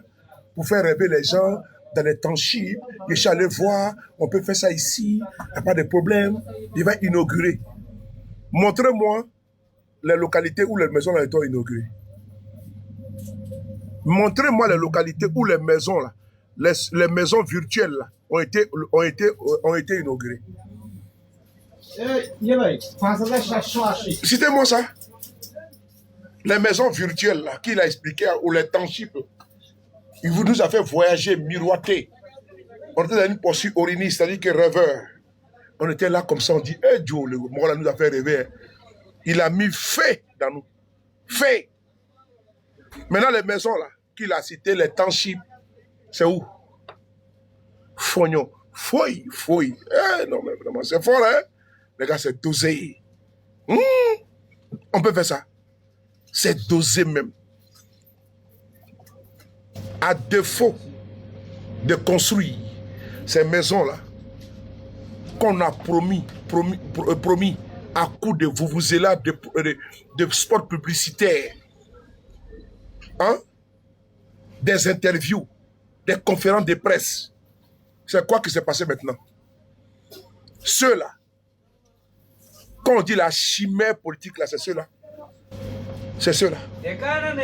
pour faire rêver les gens dans les townships. Je suis allé voir, on peut faire ça ici, il n'y a pas de problème. Il va inaugurer. Montrez-moi les localités où les maisons là été inaugurées. Montrez-moi les localités où les maisons là, les maisons virtuelles là, ont été inaugurées. Citez-moi ça. Les maisons virtuelles là, qu'il a expliqué, ou les townships. Il nous a fait voyager, miroiter. On était dans une posture orini, c'est-à-dire que rêveur. On était là comme ça, on dit, hey Joe, le Moral nous a fait rêver. Il a mis fait dans nous. Fait. Maintenant, les maisons là, qu'il a citées, les townships, c'est où? Fognon. Fouille. Eh, non, mais vraiment, c'est fort, hein? Les gars, c'est dosé. On peut faire ça. C'est dosé même. À défaut de construire ces maisons-là qu'on a promis à coup de vuvuzelas, de spots publicitaires, hein? Des interviews, des conférences de presse. C'est quoi qui s'est passé maintenant? Ceux-là, quand on dit la chimère politique, là, c'est ceux-là. C'est ceux-là.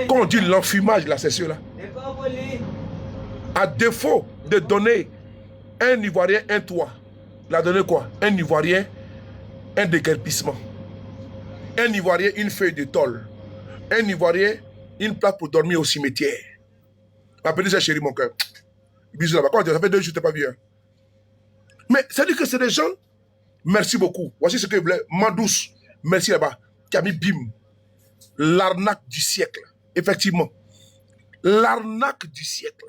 Quand on dit l'enfumage, là, c'est ceux-là. À défaut de donner un Ivoirien un toit, il a donné quoi? Un Ivoirien, un déguerpissement. Un Ivoirien, une feuille de tôle. Un Ivoirien, une plaque pour dormir au cimetière. Appelez ça chérie, mon cœur. Bisous là-bas. Quand ça fait 2 jours, je t'ai pas vu. Hein? Mais ça dit que c'est des gens. Merci beaucoup. Voici ce que je voulais. Mandous, merci là-bas. Camille Bim. L'arnaque du siècle. Effectivement. L'arnaque du siècle.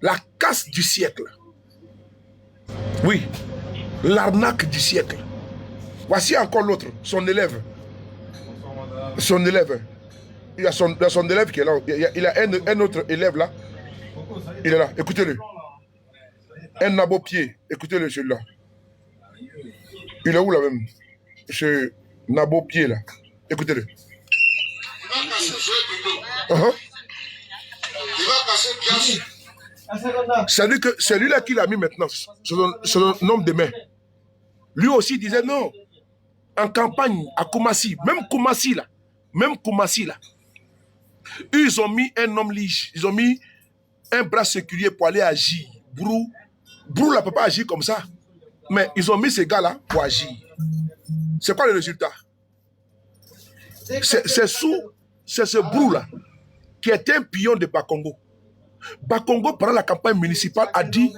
La casse du siècle. Oui. L'arnaque du siècle. Voici encore l'autre, son élève. Son élève. Il y a son élève qui est là. Il a un autre élève là. Il est là. Écoutez-le. Un nabo pied. Écoutez le celui-là. Il est où là même? Ce nabo pied là. Écoutez-le. C'est-à-dire que c'est lui-là qui l'a mis maintenant. C'est son homme de main. Lui aussi disait non. En campagne à Koumassi, même Koumassi là, ils ont mis un homme lige, ils ont mis un bras sécurier pour aller agir. Brou ne peut pas agir comme ça. Mais ils ont mis ces gars-là pour agir. C'est quoi le résultat? C'est ce Brou-là qui était un pion de Bakongo. Bakongo, pendant la campagne municipale, a dit...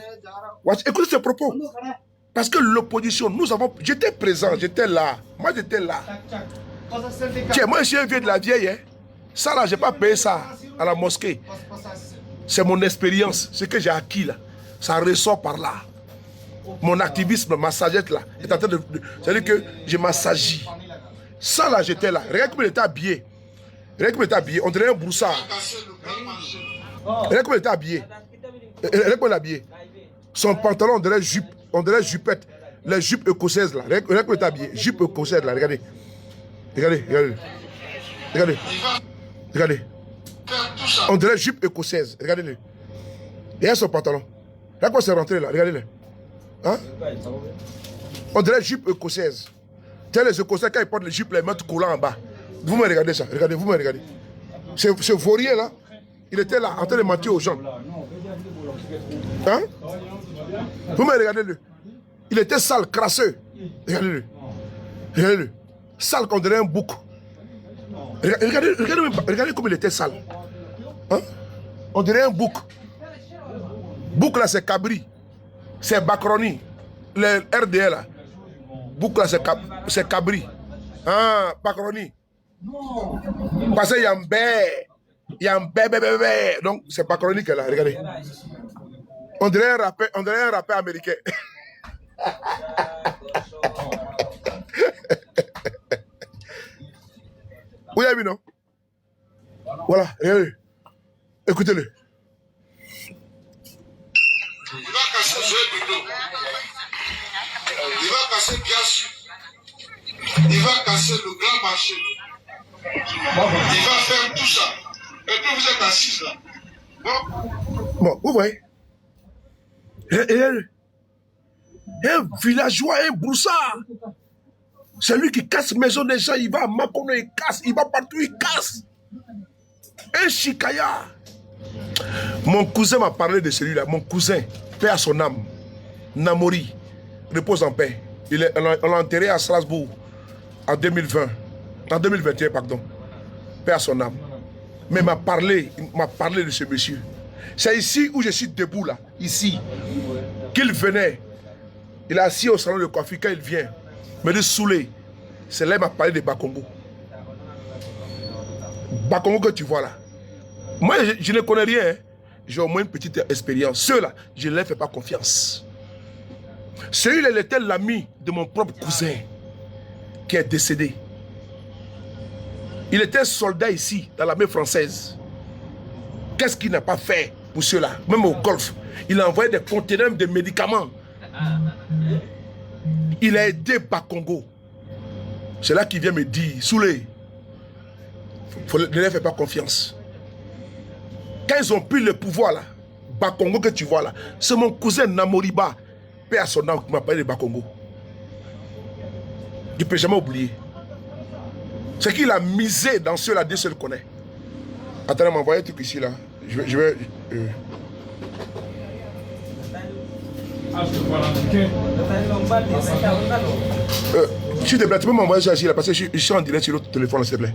Écoutez ce propos. Parce que l'opposition, j'étais présent, j'étais là. Moi, j'étais là. Tiens, moi, je suis un vieux de la vieille. Hein. Ça, là, je n'ai pas payé ça à la mosquée. C'est mon expérience. Ce que j'ai acquis, là. Ça ressort par là. Mon activisme, ma sagesse, là, est en train de... C'est-à-dire que je m'assagis. Ça, là, j'étais là. Regarde comment il était habillé. Regarde comment il était habillé. On dirait un broussard. Regarde comment il était habillé. Regarde comment il est habillé. Son pantalon, on dirait jupette. Les jupes écossaises, là. Regarde comment il est habillé. Jupe écossaise, là. Regardez. Regardez. On dirait jupe écossaise. Regardez-le. Regarde son pantalon. Regarde comment c'est rentré, là. Regardez-le. Hein? On dirait jupe écossaise. Tiens, les Écossais, quand ils portent les jupes, les mettent collants en bas. Vous me regardez ça. Regardez, vous me regardez. Ce vaurier, là, il était là, en train de mentir aux gens. Hein? Vous me regardez-le. Il était sale, crasseux. Regardez-le. Regardez-le. Sale qu'on dirait un bouc. Regardez comme il était sale. Hein? On dirait un bouc. Bouc là, c'est Cabri. C'est Bakroni. Le RDL là. Bouc là, c'est Cabri. Ah, Bakroni. Parce qu'il y a un bé. Il y a un bébé. Donc, c'est Bakroni qu'elle a. Regardez. On dirait un rappeur américain. Vous avez vu, non? Voilà, regardez. Écoutez-le. Il va casser le il va casser Biachi. Il va casser le grand marché. Il va faire tout ça. Et puis vous êtes assis là. Bon, vous voyez? Un villageois, un broussard. C'est lui qui casse maison des gens. Il va à Makono, il casse. Il va partout, il casse. Un chikaya. Mon cousin m'a parlé de celui-là. Mon cousin, paix à son âme. Namori, repose en paix. On l'a enterré à Strasbourg en 2020. En 2021, pardon. Paix à son âme. Mais il m'a parlé de ce monsieur. C'est ici où je suis debout, là. Ici. Qu'il venait. Il est assis au salon de coiffure. Quand il vient, me dit saoulé. C'est là qu'il m'a parlé de Bakongo. Bakongo que tu vois là. Moi, je ne connais rien. Hein. J'ai au moins une petite expérience. Ceux-là, je ne leur fais pas confiance. Celui-là, il était l'ami de mon propre cousin qui est décédé. Il était soldat ici, dans l'armée française. Qu'est-ce qu'il n'a pas fait pour ceux-là? Même au Golfe, il a envoyé des conteneurs de médicaments. Il a aidé Bakongo. C'est là qu'il vient me dire, Soulé, ne leur fais pas confiance. Quand ils ont pris le pouvoir là, Bakongo que tu vois là, c'est mon cousin Namoriba, paix à son âme, qui m'a parlé de Bakongo. Je ne peux jamais oublier. C'est qu'il a misé dans ceux-là, Dieu seul connaît. Attendez, m'envoyer un truc ici là. Je vais s'il te plaît, tu peux m'envoyer ça ici là, parce que je suis en direct sur l'autre téléphone, s'il te plaît.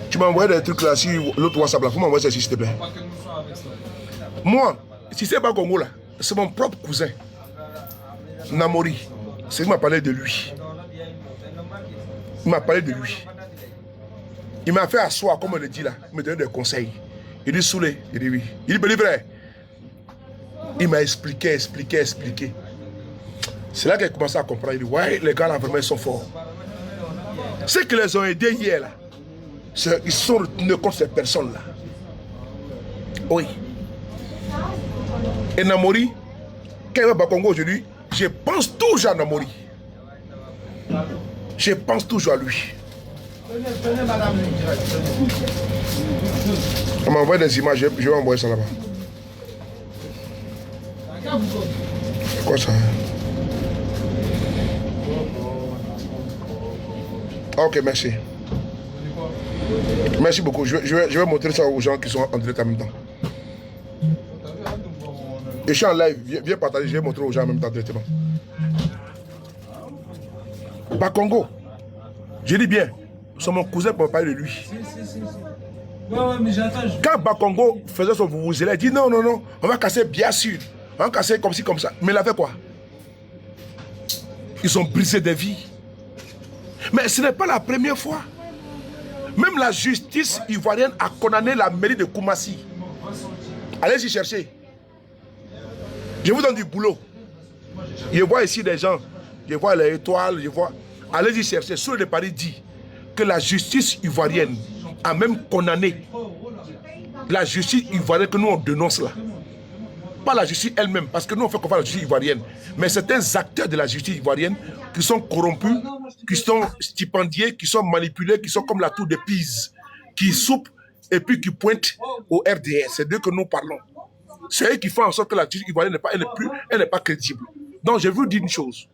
Tu m'as envoyé des trucs là sur l'autre WhatsApp là, faut m'envoyer ça ici, s'il te plaît. Moi, si c'est pas Congo là, c'est mon propre cousin, Namori. C'est qu'il m'a parlé de lui. Il m'a parlé de lui. Il m'a fait asseoir, comme on le dit là, il me donnait des conseils. Il dit Soulé, il dit oui. Il dit vrai. Il m'a expliqué. C'est là qu'il a commencé à comprendre. Il dit ouais, les gars là vraiment ils sont forts. Ceux qui les ont aidés hier là, ils sont retenus contre ces personnes là. Oui. Et Namori, quand il va à Bakongo aujourd'hui, je pense toujours à Namori. Je pense toujours à lui. On m'a envoyé des images, je vais envoyer ça là-bas. C'est quoi ça? Ok, merci. Merci beaucoup. Je vais montrer ça aux gens qui sont en direct en même temps. Et je suis en live. Viens partager. Je vais montrer aux gens en même temps directement. Bakongo. Je dis bien. C'est mon cousin pour parler de lui. Ouais, mais j'attends. Quand Bakongo faisait son vuvuzela, il dit non, non, non. On va casser bien sûr. On va casser comme ci, comme ça. Mais il a fait quoi? Ils ont brisé des vies. Mais ce n'est pas la première fois. Même la justice ivoirienne a condamné la mairie de Koumassi. Allez-y chercher. Je vous donne du boulot. Je vois ici des gens. Je vois les étoiles. Je vois. Allez-y chercher. Sur le Paris dit que la justice ivoirienne a même condamné. La justice ivoirienne que nous on dénonce là. Pas la justice elle-même, parce que nous on fait confiance à la justice ivoirienne. Mais certains acteurs de la justice ivoirienne qui sont corrompus, qui sont stipendiés, qui sont manipulés, qui sont comme la tour de Pise, qui soupent et puis qui pointent au RDS. C'est d'eux que nous parlons. C'est eux qui font en sorte que la justice ivoirienne n'est pas crédible. Donc je vous dis une chose.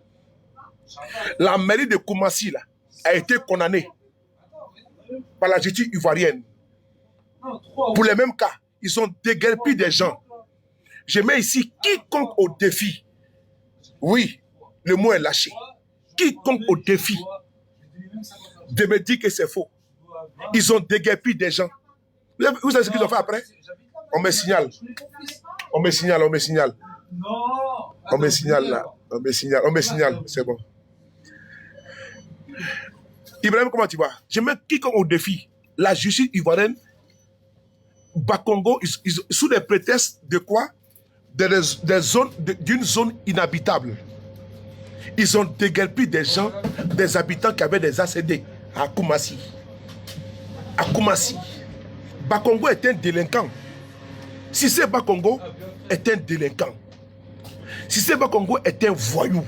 La mairie de Koumassi là, a été condamnée par la justice ivoirienne. Pour les mêmes cas, ils ont déguerpi des gens. Je mets ici quiconque au défi. Oui, le mot est lâché. Quiconque au défi de me dire que c'est faux. Ils ont déguerpi des gens. Vous savez ce qu'ils ont fait après? On me signale. On me signale, on me signale. On me signale là. On me signale, c'est bon. Ibrahim, comment tu vas? Je mets quiconque au défi. La justice ivoirienne, Bakongo, sous des prétextes de quoi? D'une zone inhabitable. Ils ont déguerpi des gens, des habitants qui avaient des ACD à Koumassi. À Koumassi. Bakongo est un délinquant. Si c'est Bakongo est un délinquant. Si c'est Bakongo est un voyou.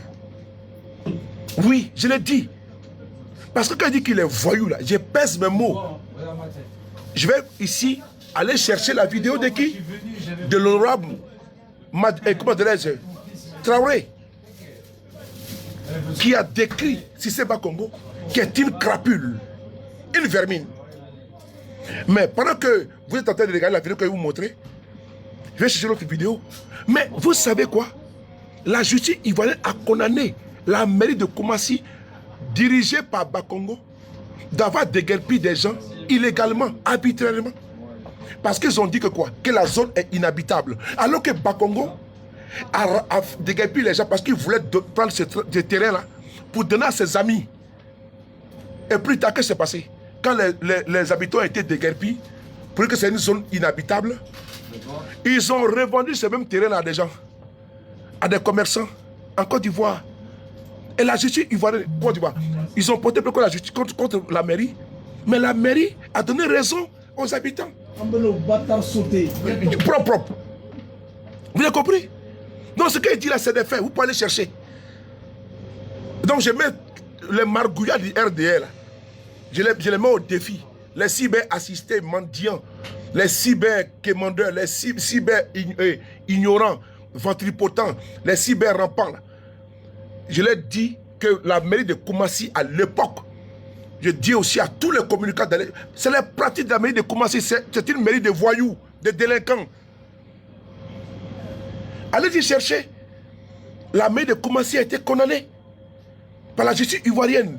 Oui, je l'ai dit. Parce que quand il dit qu'il est voyou, là, je pèse mes mots. Je vais ici aller chercher la vidéo de qui? De l'honorable comment dirais-je, Traoré, qui a décrit Cissé Bakongo, qui est une crapule, une vermine. Mais pendant que vous êtes en train de regarder la vidéo que je vais vous montrer, je vais chercher l'autre vidéo. Mais vous savez quoi? La justice ivoirienne a condamné la mairie de Koumassi, dirigée par Bakongo, d'avoir déguerpi des gens illégalement, arbitrairement. Parce qu'ils ont dit que quoi? Que la zone est inhabitable. Alors que Bakongo a déguerpi les gens parce qu'il voulait prendre ce terrain-là pour donner à ses amis. Et plus tard, qu'est-ce qui s'est passé? Quand les habitants ont été déguerpis, pour dire que c'est une zone inhabitable, ils ont revendu ce même terrain-là à des gens, à des commerçants en Côte d'Ivoire. Et la justice ivoirienne, Côte d'Ivoire, ils ont porté contre la justice, contre la mairie, mais la mairie a donné raison aux habitants. Propre. Vous avez compris? Donc ce qu'il dit là, c'est des faits. Vous pouvez aller chercher. Donc je mets les margouillards du RDL. Je les mets au défi. Les cyber-assistés mendiants, les cyber-quémandeurs, les cyber-ignorants, ventripotents, les cyber-rampants. Je leur dis que la mairie de Koumassi à l'époque, je dis aussi à tous les communicants, c'est la pratique de la mairie de Koumassi, c'est une mairie de voyous, de délinquants. Allez-y chercher. La mairie de Koumassi a été condamnée par la justice ivoirienne.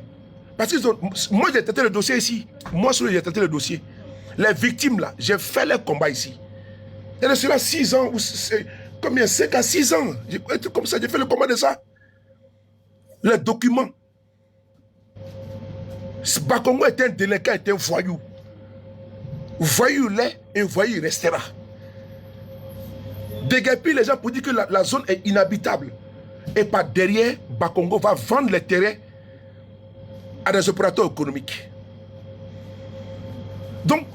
Parce que moi j'ai traité le dossier ici. Moi j'ai traité le dossier. Les victimes là, j'ai fait les combats ici. Il y a cela 6 ans, ou combien? 5 à 6 ans. Un truc comme ça, j'ai fait le combat de ça. Les documents. Bakongo est un délinquant, est un voyou. Voyou l'est et voyou restera. Déguerpir les gens pour dire que la zone est inhabitable. Et par derrière, Bakongo va vendre les terrains à des opérateurs économiques. Donc,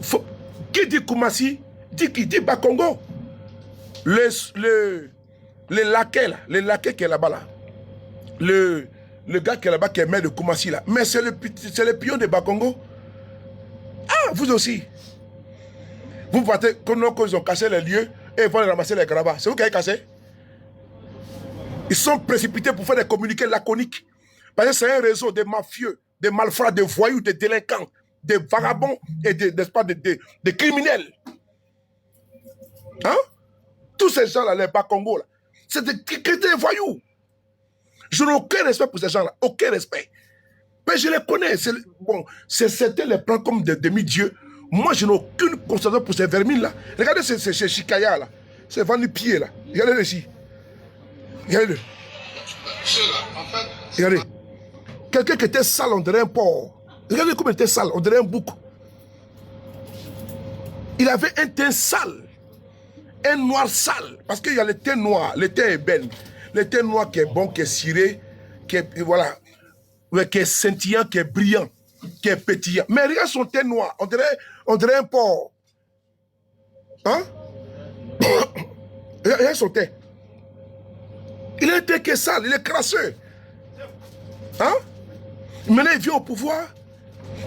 qui dit Koumassi Dit Bakongo. Les laquais là, les laquais qui est là-bas là. Le gars qui est là-bas qui est maire de Koumassi là. Mais c'est le pion de Bakongo. Ah, vous aussi. Vous partez, quand ils ont cassé les lieux et ils vont ramasser les gravats. C'est vous qui avez cassé? Ils sont précipités pour faire des communiqués laconiques. Parce que c'est un réseau de mafieux, de malfrats, de voyous, de délinquants, de vagabonds et de criminels. Hein? Tous ces gens-là, les Bakongo, là, c'est des voyous. Je n'ai aucun respect pour ces gens-là. Aucun respect. Mais je les connais. Bon, c'était les prendre comme des demi-dieux. Moi, je n'ai aucune considération pour ces vermines-là. Regardez ces Chikaya, là. Ces vendu-pieds, là. Regardez ici. Regardez-le. Regardez. Quelqu'un qui était sale, on dirait un porc. Regardez comment il était sale, on dirait un bouc. Il avait un teint sale. Un noir sale. Parce qu'il y a le teint noir, le teint ébène. Le teint noir qui est bon, qui est ciré, qui est, voilà, qui est scintillant, qui est brillant, qui est pétillant. Mais regarde son teint noir, on dirait un porc. Hein? Regarde son teint. Il a un teint qui est sale, il est crasseux. Hein? Maintenant, il vient au pouvoir.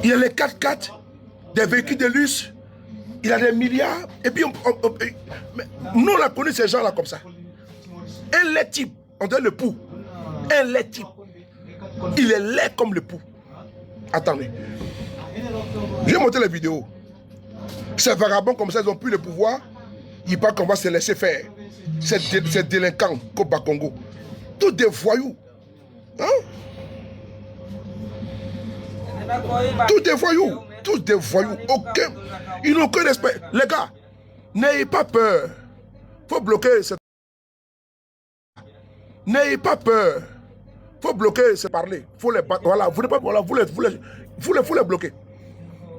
Il a les 4x4, des véhicules de luxe. Il a des milliards. Et puis, nous, on a connu ces gens-là comme ça. Un lait type, on dirait le pou. Un lait type. Il est laid comme le pou. Attendez. Je vais montrer les vidéos. Ces vagabonds comme ça, ils n'ont plus le pouvoir. Ils parlent qu'on va se laisser faire. Ces délinquants comme Bakongo. Tous des voyous. Hein? Tous des voyous. Tous des voyous. Aucun. Ils n'ont aucun respect. Les gars, n'ayez pas peur. Il faut bloquer cette. N'ayez pas peur. Il faut bloquer, c'est parler. Il faut les battre. Voilà, vous ne pas, voilà, vous les bloquer.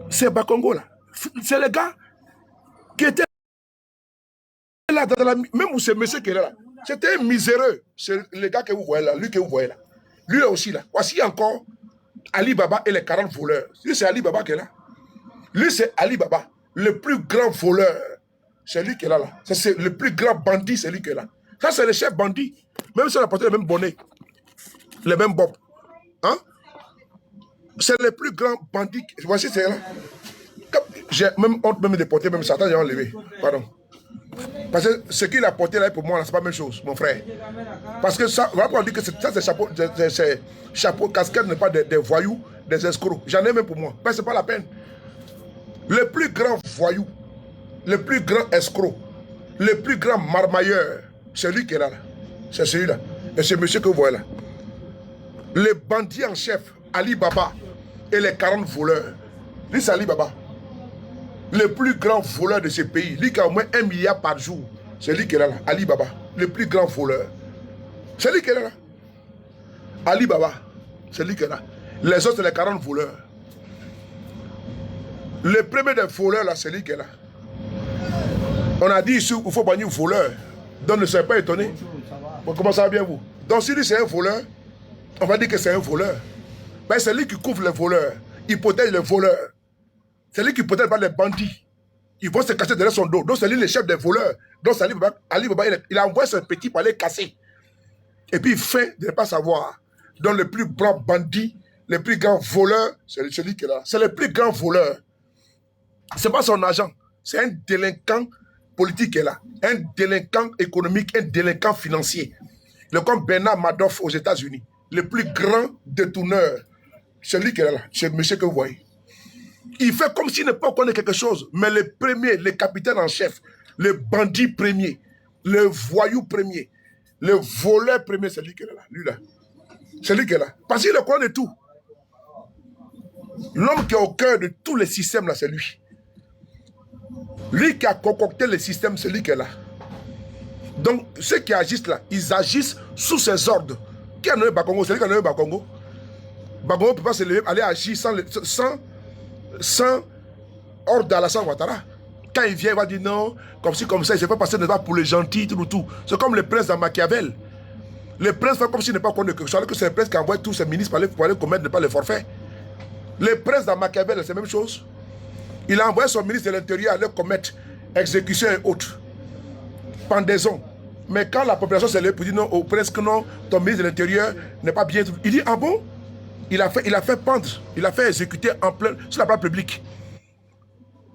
C'est Bakongo là. C'est les gars qui étaient là dans la. Même où ce monsieur qui est là. C'était un miséreux. C'est les gars que vous voyez là. Lui que vous voyez là. Lui là aussi là. Voici encore Ali Baba et les 40 voleurs. Lui c'est Ali Baba qui est là. Lui c'est Ali Baba. Le plus grand voleur. C'est lui qui est là. C'est le plus grand bandit, c'est lui qui est là. Ça c'est le chef bandit. Même si on a porté le même bonnet, les mêmes bob. Hein? C'est le plus grand bandit. Voici, c'est là. J'ai même honte même de porter, même Satan, j'ai enlevé. Pardon. Parce que ce qu'il a porté là pour moi, c'est pas la même chose, mon frère. Parce que ça, on dit que ça, c'est chapeau, casquette n'est pas des voyous, des escrocs. J'en ai même pour moi. Mais c'est pas la peine. Le plus grand voyou, le plus grand escroc, le plus grand marmailleur, c'est lui qui est là. C'est celui-là. Et c'est monsieur que vous voyez là. Les bandits en chef, Ali Baba et les 40 voleurs. Lui, c'est Ali Baba. Le plus grand voleur de ce pays. Lui qui a au moins 1 milliard par jour. C'est lui qui est là. Ali Baba. Le plus grand voleur. C'est lui qui est là. Ali Baba. C'est lui qui est là. Les autres, c'est les 40 voleurs. Le premier des voleurs, là, c'est lui qui est là. On a dit ici qu'il faut bannir voleur. Donc ne soyez pas étonné. Bon, comment ça va bien vous? Donc si lui c'est un voleur, on va dire que c'est un voleur. Ben, c'est lui qui couvre les voleurs. Il protège les voleurs. C'est lui qui protège pas les bandits. Ils vont se cacher derrière son dos. Donc c'est lui le chef des voleurs. Donc c'est Ali Baba, il a envoyé son petit pour aller casser. Et puis il fait de ne pas savoir. Donc le plus grand bandit, le plus grand voleur, c'est celui qui est là. C'est le plus grand voleur. C'est pas son agent. C'est un délinquant politique qui est là. Un délinquant économique, un délinquant financier. Le comme Bernard Madoff aux États-Unis. Le plus grand détourneur. C'est lui qui est là. C'est le monsieur que vous voyez. Il fait comme s'il ne peut pas connaître quelque chose. Mais le premier, le capitaine en chef, le bandit premier, le voyou premier, le voleur premier, c'est lui qui est là. Lui là. C'est lui qui est là. Parce qu'il le connaît tout. L'homme qui est au cœur de tous les systèmes là, c'est lui. Lui qui a concocté le système, c'est lui qui est là. Donc, ceux qui agissent là, ils agissent sous ses ordres. Qui a nommé Bakongo? C'est lui qui a nommé Bakongo. Bakongo ne peut pas se lever, aller agir sans ordre d'Alassane Ouattara. Quand il vient, il va dire non, comme si, comme ça, il ne s'est pas passé pour les gentils, tout. C'est comme le prince dans Machiavel. Le prince fait comme s'il n'est pas connu quelque chose, alors que c'est le prince qui envoie tous ses ministres pour aller commettre pas les forfaits. Le prince dans Machiavel, c'est la même chose. Il a envoyé son ministre de l'Intérieur aller commettre exécution et autres, pendaison. Mais quand la population s'est levée pour dire non, oh, presque non, ton ministre de l'Intérieur n'est pas bien, il dit ah bon? Il a fait pendre, il a fait exécuter en plein, sur la place publique.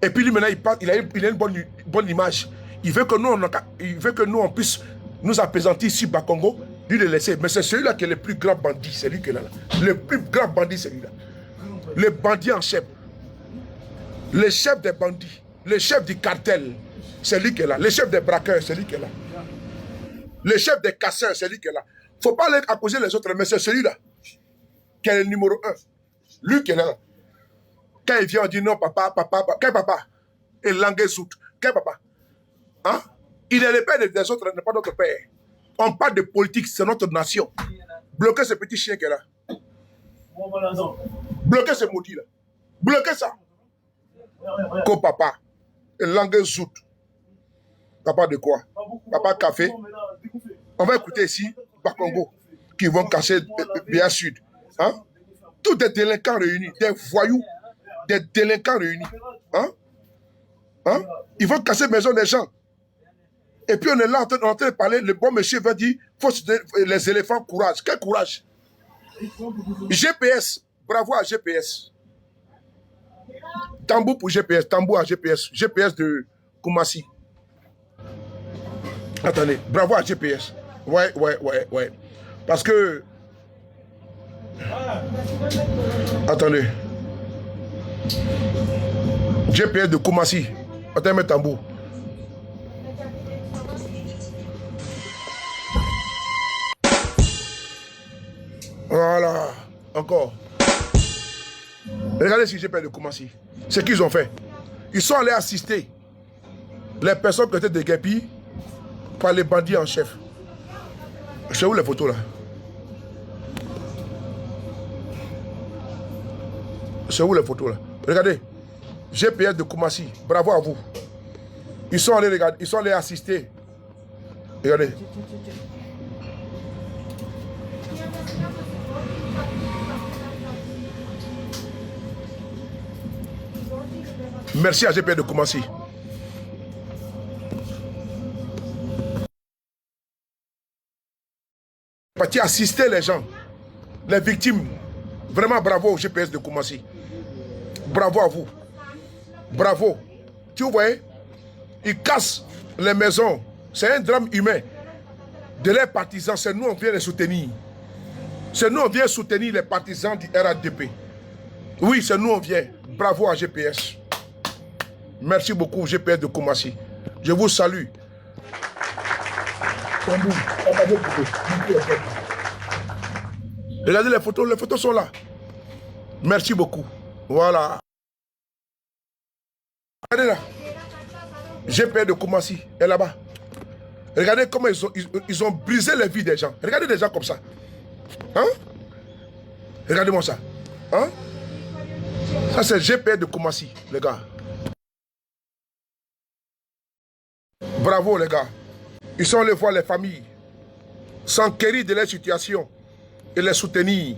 Et puis lui maintenant il a une bonne image. Il veut que nous on puisse nous apaisantir ici bas Congo, lui le laisser. Mais c'est celui-là qui est le plus grand bandit, c'est lui qui est là. Le plus grand bandit, c'est lui-là. Le bandit en chef. Le chef des bandits, le chef du cartel, c'est lui qui est là. Le chef des braqueurs, c'est lui qui est là. Le chef des casseurs, c'est lui qui est là. Il ne faut pas aller accuser les autres, mais c'est celui-là qui est le numéro 1. Lui qui est là. Quand il vient, on dit non, papa. Quel papa? Et langue zout. Quel papa? Hein? Il est le père des autres, n'est pas notre père. On parle de politique, c'est notre nation. Bloquez ce petit chien qui est là. Bloquez ce maudit là. Bloquez ça. Ko papa. Et langue zout. Papa de quoi? Papa café. On va écouter ici, Bakongo, qui vont casser bien sud. Hein? Tous des délinquants réunis, des voyous, des délinquants réunis. Hein? Hein? Ils vont casser la maison des gens. Et puis on est là en train de parler, le bon monsieur va dire, faut les éléphants, courage. Quel courage? GPS, bravo à GPS. Tambour pour GPS, tambour à GPS. GPS de Koumassi. Attendez, bravo à GPS. Ouais. Parce que... Attendez. GPS de Koumassi. Attendez, tambour. Voilà. Encore. Regardez ce GPS de Koumassi. Ce qu'ils ont fait. Ils sont allés assister les personnes qui étaient déguerpies par les bandits en chef. C'est où les photos là? C'est où les photos là? Regardez. GPS de Koumassi. Bravo à vous. Ils sont allés regarder, ils sont allés assister. Regardez. Merci à GPS de Koumassi. Parti assister les gens, les victimes. Vraiment bravo au GPS de Koumassi. Bravo à vous. Bravo. Tu vois, ils cassent les maisons. C'est un drame humain. De leurs partisans, c'est nous on vient les soutenir. C'est nous on vient soutenir les partisans du RADP. Oui, c'est nous on vient. Bravo à GPS. Merci beaucoup GPS de Koumassi. Je vous salue. Regardez les photos sont là. Merci beaucoup. Voilà. Regardez là. GPS de Koumassi est là-bas. Regardez comment ils ont brisé les vies des gens. Regardez des gens comme ça. Hein? Regardez-moi ça. Hein? Ça c'est GPS de Koumassi, les gars. Bravo les gars. Ils sont allés voir les familles, s'enquérir de leur situation et les soutenir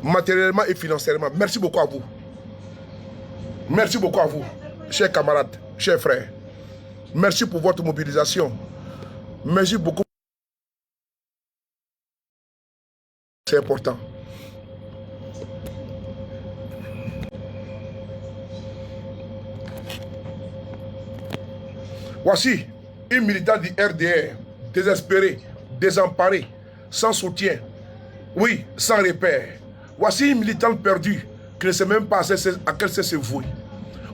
matériellement et financièrement. Merci beaucoup à vous. Merci beaucoup à vous, chers camarades, chers frères. Merci pour votre mobilisation. Merci beaucoup. C'est important. Voici une militante du RDR, désespérée, désemparée, sans soutien, oui, sans repère. Voici une militante perdue, qui ne sait même pas à quelle c'est se vouer.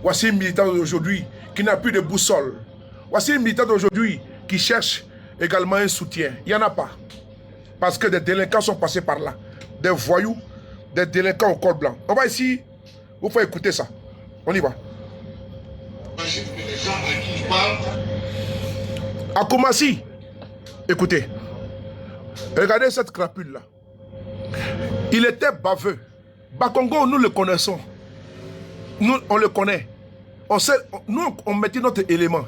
Voici une militante d'aujourd'hui qui n'a plus de boussole. Voici une militante d'aujourd'hui qui cherche également un soutien. Il n'y en a pas. Parce que des délinquants sont passés par là. Des voyous, des délinquants au col blanc. On va ici, vous faire écouter ça. On y va. À Koumassi, écoutez, regardez cette crapule là. Il était baveux. Bakongo, nous le connaissons. Nous, on le connaît. On sait, nous, on mettait notre élément.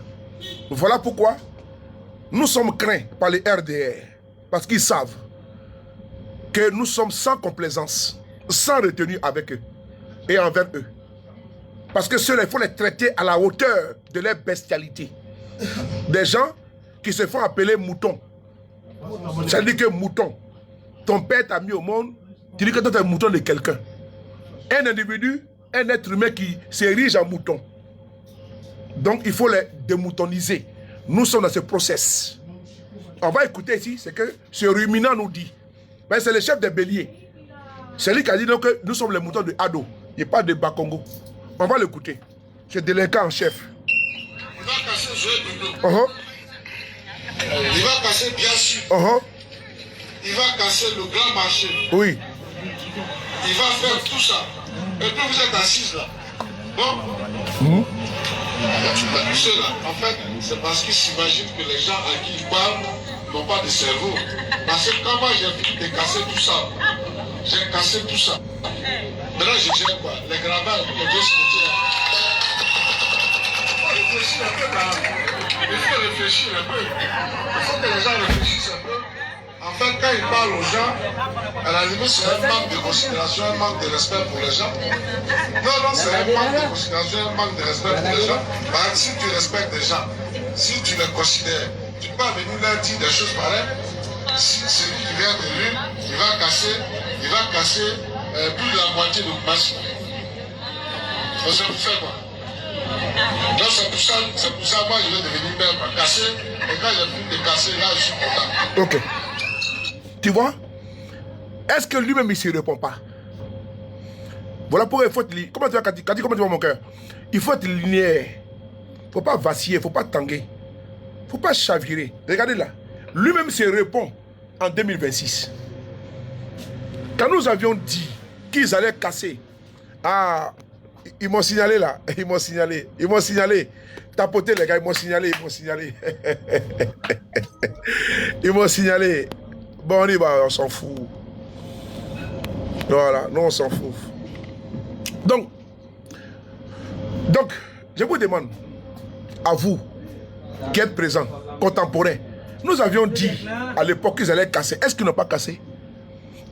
Voilà pourquoi nous sommes craints par les RDR. Parce qu'ils savent que nous sommes sans complaisance, sans retenue avec eux et envers eux. Parce que ceux-là, il faut les traiter à la hauteur de leur bestialité. Des gens qui se font appeler moutons. Ça veut dire que mouton. Ton père t'a mis au monde, tu dis que toi tu es un mouton de quelqu'un. Un individu, un être humain qui s'érige en mouton. Donc il faut les démoutoniser. Nous sommes dans ce process. On va écouter ici, c'est que ce ruminant nous dit. Ben, c'est le chef des béliers. C'est lui qui a dit donc, que nous sommes les moutons de Ado. Il n'y a pas de Bakongo. On va l'écouter. C'est délinquant en chef. Il va casser Joël Dodo. Il va casser bien sûr. Il va casser le grand marché. Oui. Il va faire tout ça. Et puis vous êtes assises là. Bon. Ceux-là, en fait, c'est parce qu'ils s'imaginent que les gens à qui ils parlent n'ont pas de cerveau. Parce que quand moi j'ai fini de casser tout ça, j'ai cassé tout ça. Maintenant je gère quoi? Les gravats, les deux cimetières. Il faut réfléchir un peu. Il faut que les gens réfléchissent un peu. En fait, quand ils parlent aux gens, à la limite, c'est un manque de considération, un manque de respect pour les gens. Non, c'est un manque de considération, un manque de respect pour les gens. Par exemple, si tu respectes les gens, si tu les considères, tu peux venir leur dire des choses pareilles. Si celui qui vient de lui, il va casser plus de la moitié de machine. Donc, ça vous fait quoi? Donc c'est pour ça, moi je vais devenir père, casser, et quand j'ai fini de casser, là je suis content. Ok. Tu vois? Est-ce que lui-même il ne se répond pas? Voilà pourquoi il faut être... Comment tu vas, Kati, comment tu vas mon cœur? Il faut être linéaire. Il ne faut pas vaciller, il ne faut pas tanguer. Il ne faut pas chavirer. Regardez là. Lui-même se répond en 2026. Quand nous avions dit qu'ils allaient casser, ils m'ont signalé là, ils m'ont signalé, tapoter les gars, ils m'ont signalé. Ils m'ont signalé. Bon, on y va, on s'en fout. Voilà, nous on s'en fout. Donc, je vous demande, à vous, qui êtes présents, contemporains, nous avions dit à l'époque qu'ils allaient casser. Est-ce qu'ils n'ont pas cassé?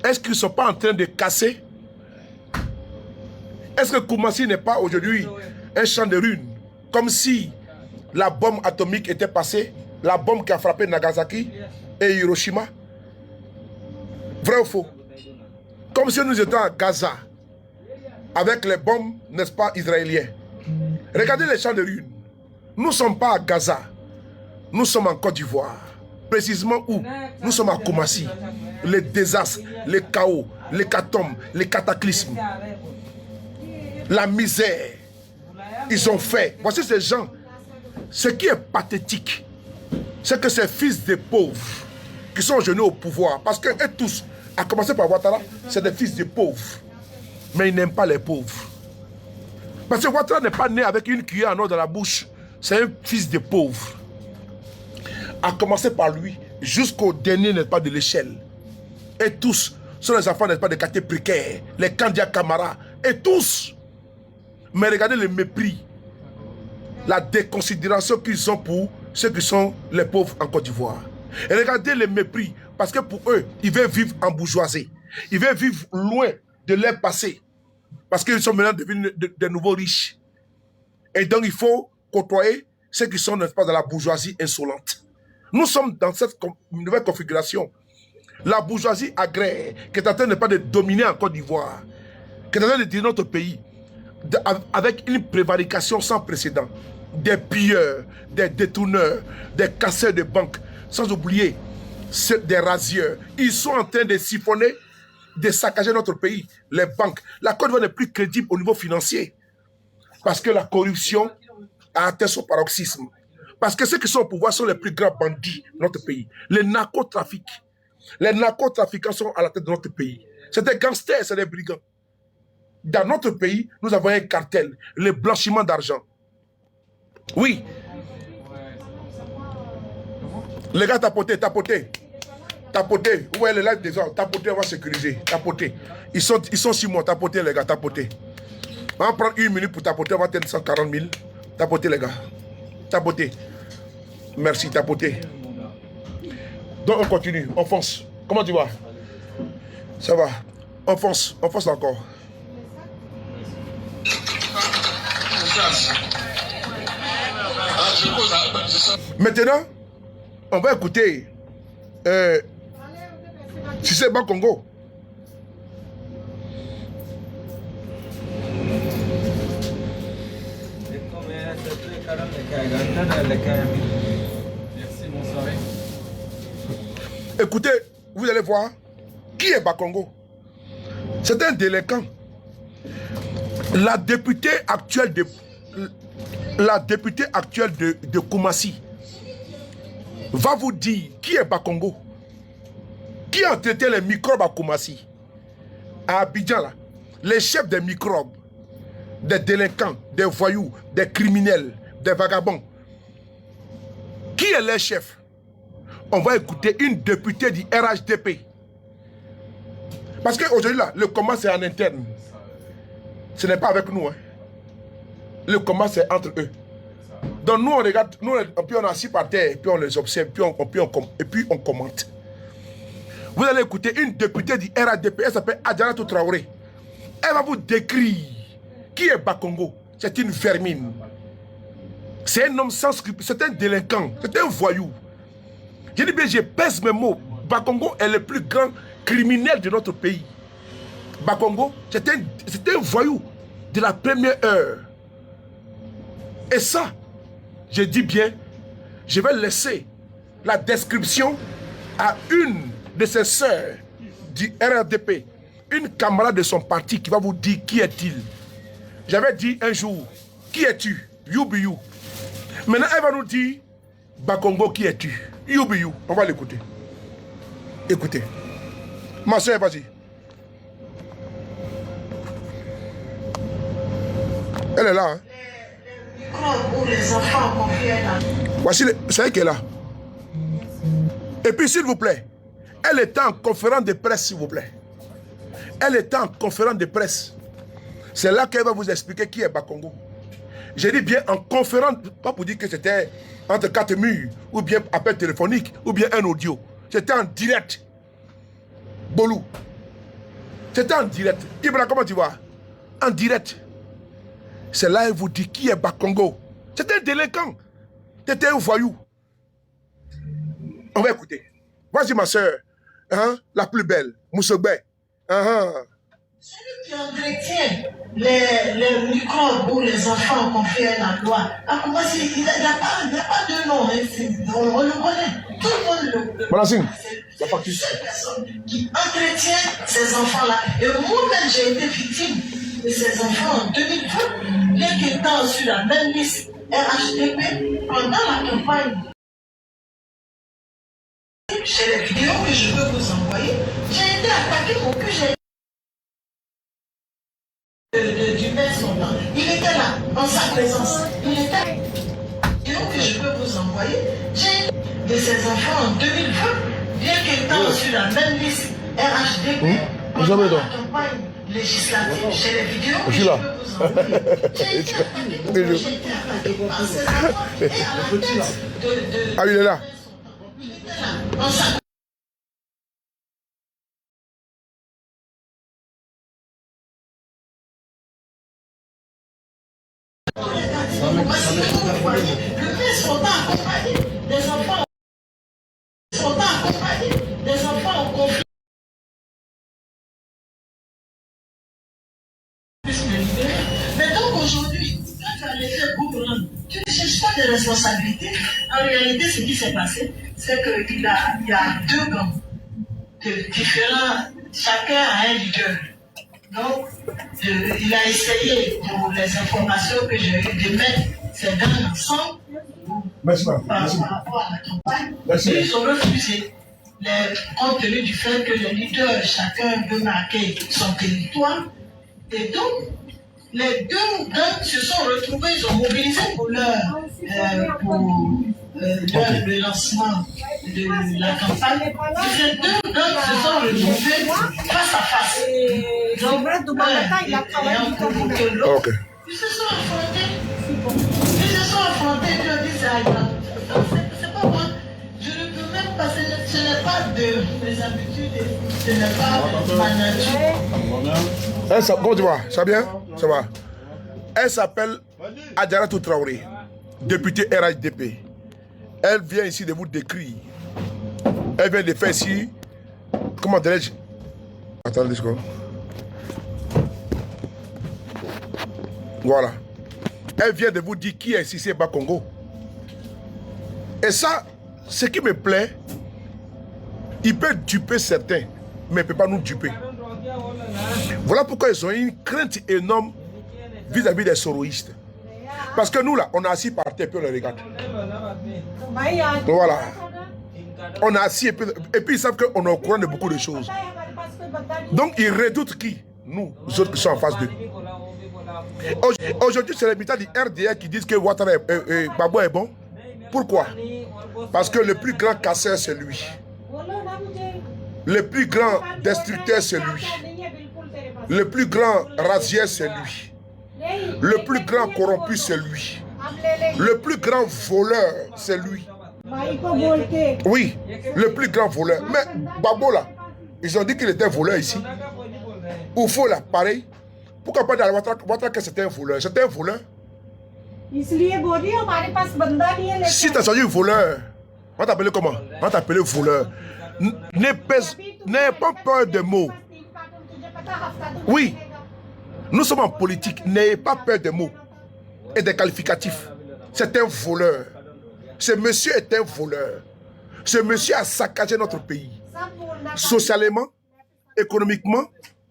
Est-ce qu'ils ne sont pas en train de casser? Est-ce que Koumassi n'est pas aujourd'hui un champ de ruines? Comme si la bombe atomique était passée, la bombe qui a frappé Nagasaki et Hiroshima? Vrai ou faux? Comme si nous étions à Gaza, avec les bombes, n'est-ce pas, israéliennes. Regardez les champs de ruines. Nous ne sommes pas à Gaza, nous sommes en Côte d'Ivoire. Précisément où? Nous sommes à Koumassi. Les désastres, les chaos, les catombes, les cataclysmes, la misère, ils ont fait. Voici ces gens. Ce qui est pathétique, c'est que ces fils de pauvres qui sont aujourd'hui au pouvoir, parce que eux tous, à commencer par Ouattara, c'est des fils de pauvres. Mais ils n'aiment pas les pauvres. Parce que Ouattara n'est pas né avec une cuillère en or dans la bouche. C'est un fils de pauvre. À commencer par lui, jusqu'au dernier, n'est-ce pas, de l'échelle. Et tous sont les enfants, n'est-ce pas, des quartiers précaires, les Kandia Camara, et tous. Mais regardez le mépris, la déconsidération qu'ils ont pour ceux qui sont les pauvres en Côte d'Ivoire. Et regardez le mépris, parce que pour eux, ils veulent vivre en bourgeoisie. Ils veulent vivre loin de leur passé. Parce qu'ils sont maintenant devenus de nouveaux riches. Et donc il faut côtoyer ceux qui sont, n'est-ce pas, dans la bourgeoisie insolente. Nous sommes dans cette nouvelle configuration. La bourgeoisie agraire qui est en train de dominer en Côte d'Ivoire, qui est en train de dire notre pays, avec une prévarication sans précédent. Des pilleurs, des détourneurs, des casseurs de banques, sans oublier des rasieurs. Ils sont en train de siphonner, de saccager notre pays, les banques. La Côte d'Ivoire n'est plus crédible au niveau financier. Parce que la corruption a atteint son paroxysme. Parce que ceux qui sont au pouvoir sont les plus grands bandits de notre pays. Les narcotrafics. Les narcotrafiquants sont à la tête de notre pays. C'est des gangsters, c'est des brigands. Dans notre pays, nous avons un cartel, le blanchiment d'argent. Oui. Les gars, tapotez. Vous voyez les lives des gens, tapotez, on va sécuriser. Tapotez. Ils sont 6 mois, tapotez les gars, tapotez. On va prendre 1 minute pour tapoter, on va tenir 140 000. Tapotez les gars. Tapotez. Merci, tapotez. Donc on continue, on fonce. Comment tu vas? Ça va. On fonce encore. Maintenant, on va écouter Cissé Bakongo. Écoutez, vous allez voir qui est Bakongo. C'est un délinquant. La députée actuelle de Koumassi va vous dire qui est Bakongo. Qui a traité les microbes à Koumassi? À Abidjan, là, les chefs des microbes, des délinquants, des voyous, des criminels, des vagabonds. Qui est leur chef? On va écouter une députée du RHDP. Parce qu'aujourd'hui, là, le combat, c'est en interne. Ce n'est pas avec nous. Hein. Le combat, c'est entre eux. Donc, nous, on regarde, puis on est assis par terre, puis on les observe, et puis on commente. Vous allez écouter une députée du RHDP, elle s'appelle Adjaratou Traoré. Elle va vous décrire qui est Bakongo. C'est une vermine. C'est un homme sans scrupule, c'est un délinquant, c'est un voyou. Je dis bien, je pèse mes mots. Bakongo est le plus grand criminel de notre pays. Bakongo, c'est un voyou de la première heure. Et ça, je dis bien, je vais laisser la description à une de ses sœurs du RRDP, une camarade de son parti qui va vous dire qui est-il. J'avais dit un jour, qui es-tu? You be you. Maintenant, elle va nous dire, Bakongo, qui es-tu? You be you. On va l'écouter. Écoutez. Ma soeur, vas-y. Elle est là. Hein? Les microbes où les enfants confiés là. Voici, c'est elle qui est là. Et puis, s'il vous plaît, elle était en conférence de presse, s'il vous plaît. Elle était en conférence de presse. C'est là qu'elle va vous expliquer qui est Bakongo. J'ai dit bien en conférence, pas pour dire que c'était entre quatre murs, ou bien appel téléphonique, ou bien un audio. C'était en direct. Bolou. C'était en direct. Ibra, comment tu vois? En direct. C'est là qu'elle vous dit qui est Bakongo. C'était un délinquant. C'était un voyou. On va écouter. Vas-y, ma soeur. Hein? La plus belle. Moussobé. Celui qui entretient les microbes où les enfants confiés à la loi. Il n'y a pas de nom. On le connaît. Tout le monde le connaît. Voilà, c'est cette personne qui entretient ces enfants-là. Et moi-même, j'ai été victime de ces enfants en 2020, bien qu'étant sur la même liste RHDP pendant la campagne. J'ai les vidéos que je peux vous envoyer. J'ai été attaqué au QG du père Sondan. Il était là, en sa présence. Il était là. Les vidéos que je peux vous envoyer. J'ai de ces enfants en 2020, bien qu'étant sur la même liste RHDP pendant la campagne législative. J'ai les vidéos que je peux vous envoyer. J'ai été attaqué par ces enfants et à la tête Ah, il est là. il était là, en sa le père sont accompagnés des enfants. Sont accompagnés des enfants en conflit. Mais donc aujourd'hui, quand tu as l'effet boomerang, tu ne cherches pas de responsabilité. En réalité, ce qui s'est passé, c'est qu'il y a deux gangs différents, chacun a un leader. Donc, il a essayé, pour les informations que j'ai eues, de mettre ces gangs ensemble par rapport à la campagne. Et ils ont refusé, compte tenu du fait que les leaders, chacun veut marquer son territoire. Et donc, les deux gangs se sont retrouvés, ils ont mobilisé pour le lancement de la campagne. Et ces deux gangs se sont retrouvés face à face. Donc, ayant provoqué l'autre, ils se sont affrontés. Ils ont dit ça. C'est pas moi. Je ne peux même pas, ce n'est pas de mes habitudes, ce n'est pas ma nature. Comment tu vois? Ça va bien? Ça va. Elle s'appelle Adjaratou Traoré. députée RHDP. Elle vient ici de vous décrire. Elle vient de faire ici, comment dirais-je? Attendez une seconde. Voilà. Elle vient de vous dire qui est Cissé Bakongo. Et ça, ce qui me plaît, il peut duper certains, mais il ne peut pas nous duper. Voilà pourquoi ils ont une crainte énorme vis-à-vis des soroïstes. Parce que nous là, on est assis par terre et puis on les regarde. Voilà. On est assis et puis ils savent qu'on est au courant de beaucoup de choses. Donc ils redoutent qui? Nous autres qui sommes en face d'eux. Aujourd'hui, c'est les militants du RDA qui disent que Ouattara et Gbagbo est bon. Pourquoi? Parce que le plus grand casseur, c'est lui. Le plus grand destructeur, c'est lui. Le plus grand rasier, c'est lui. Le plus grand corrompu, c'est lui. Le plus grand voleur, c'est lui. Oui, le plus grand voleur. Mais Gbagbo là, ils ont dit qu'il était voleur ici. Oufo là, pareil. Pourquoi pas dans la Ouattara que c'était un voleur? C'était un voleur. Si tu as choisi un voleur, on va t'appeler comment? On va t'appeler voleur. N'aie pas peur des mots. Oui, nous sommes en politique. N'ayez pas peur des mots et des qualificatifs. C'est un voleur. Ce monsieur est un voleur. Ce monsieur a saccagé notre pays. Socialement, économiquement,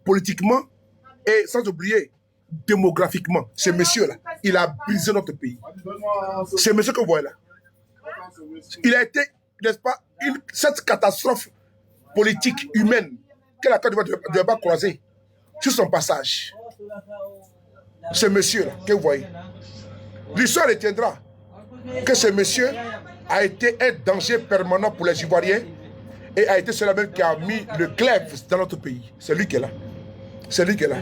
politiquement et sans oublier démographiquement. Ce monsieur-là, il a brisé notre pays. Ce monsieur que vous voyez là, il a été, n'est-ce pas, cette catastrophe politique, humaine, que la Côte d'Ivoire ne devait pas croiser sur son passage. Ce monsieur-là, que vous voyez, l'histoire retiendra que ce monsieur a été un danger permanent pour les Ivoiriens et a été celui même qui a mis le glaive dans notre pays. C'est lui qui est là. C'est lui qui est là.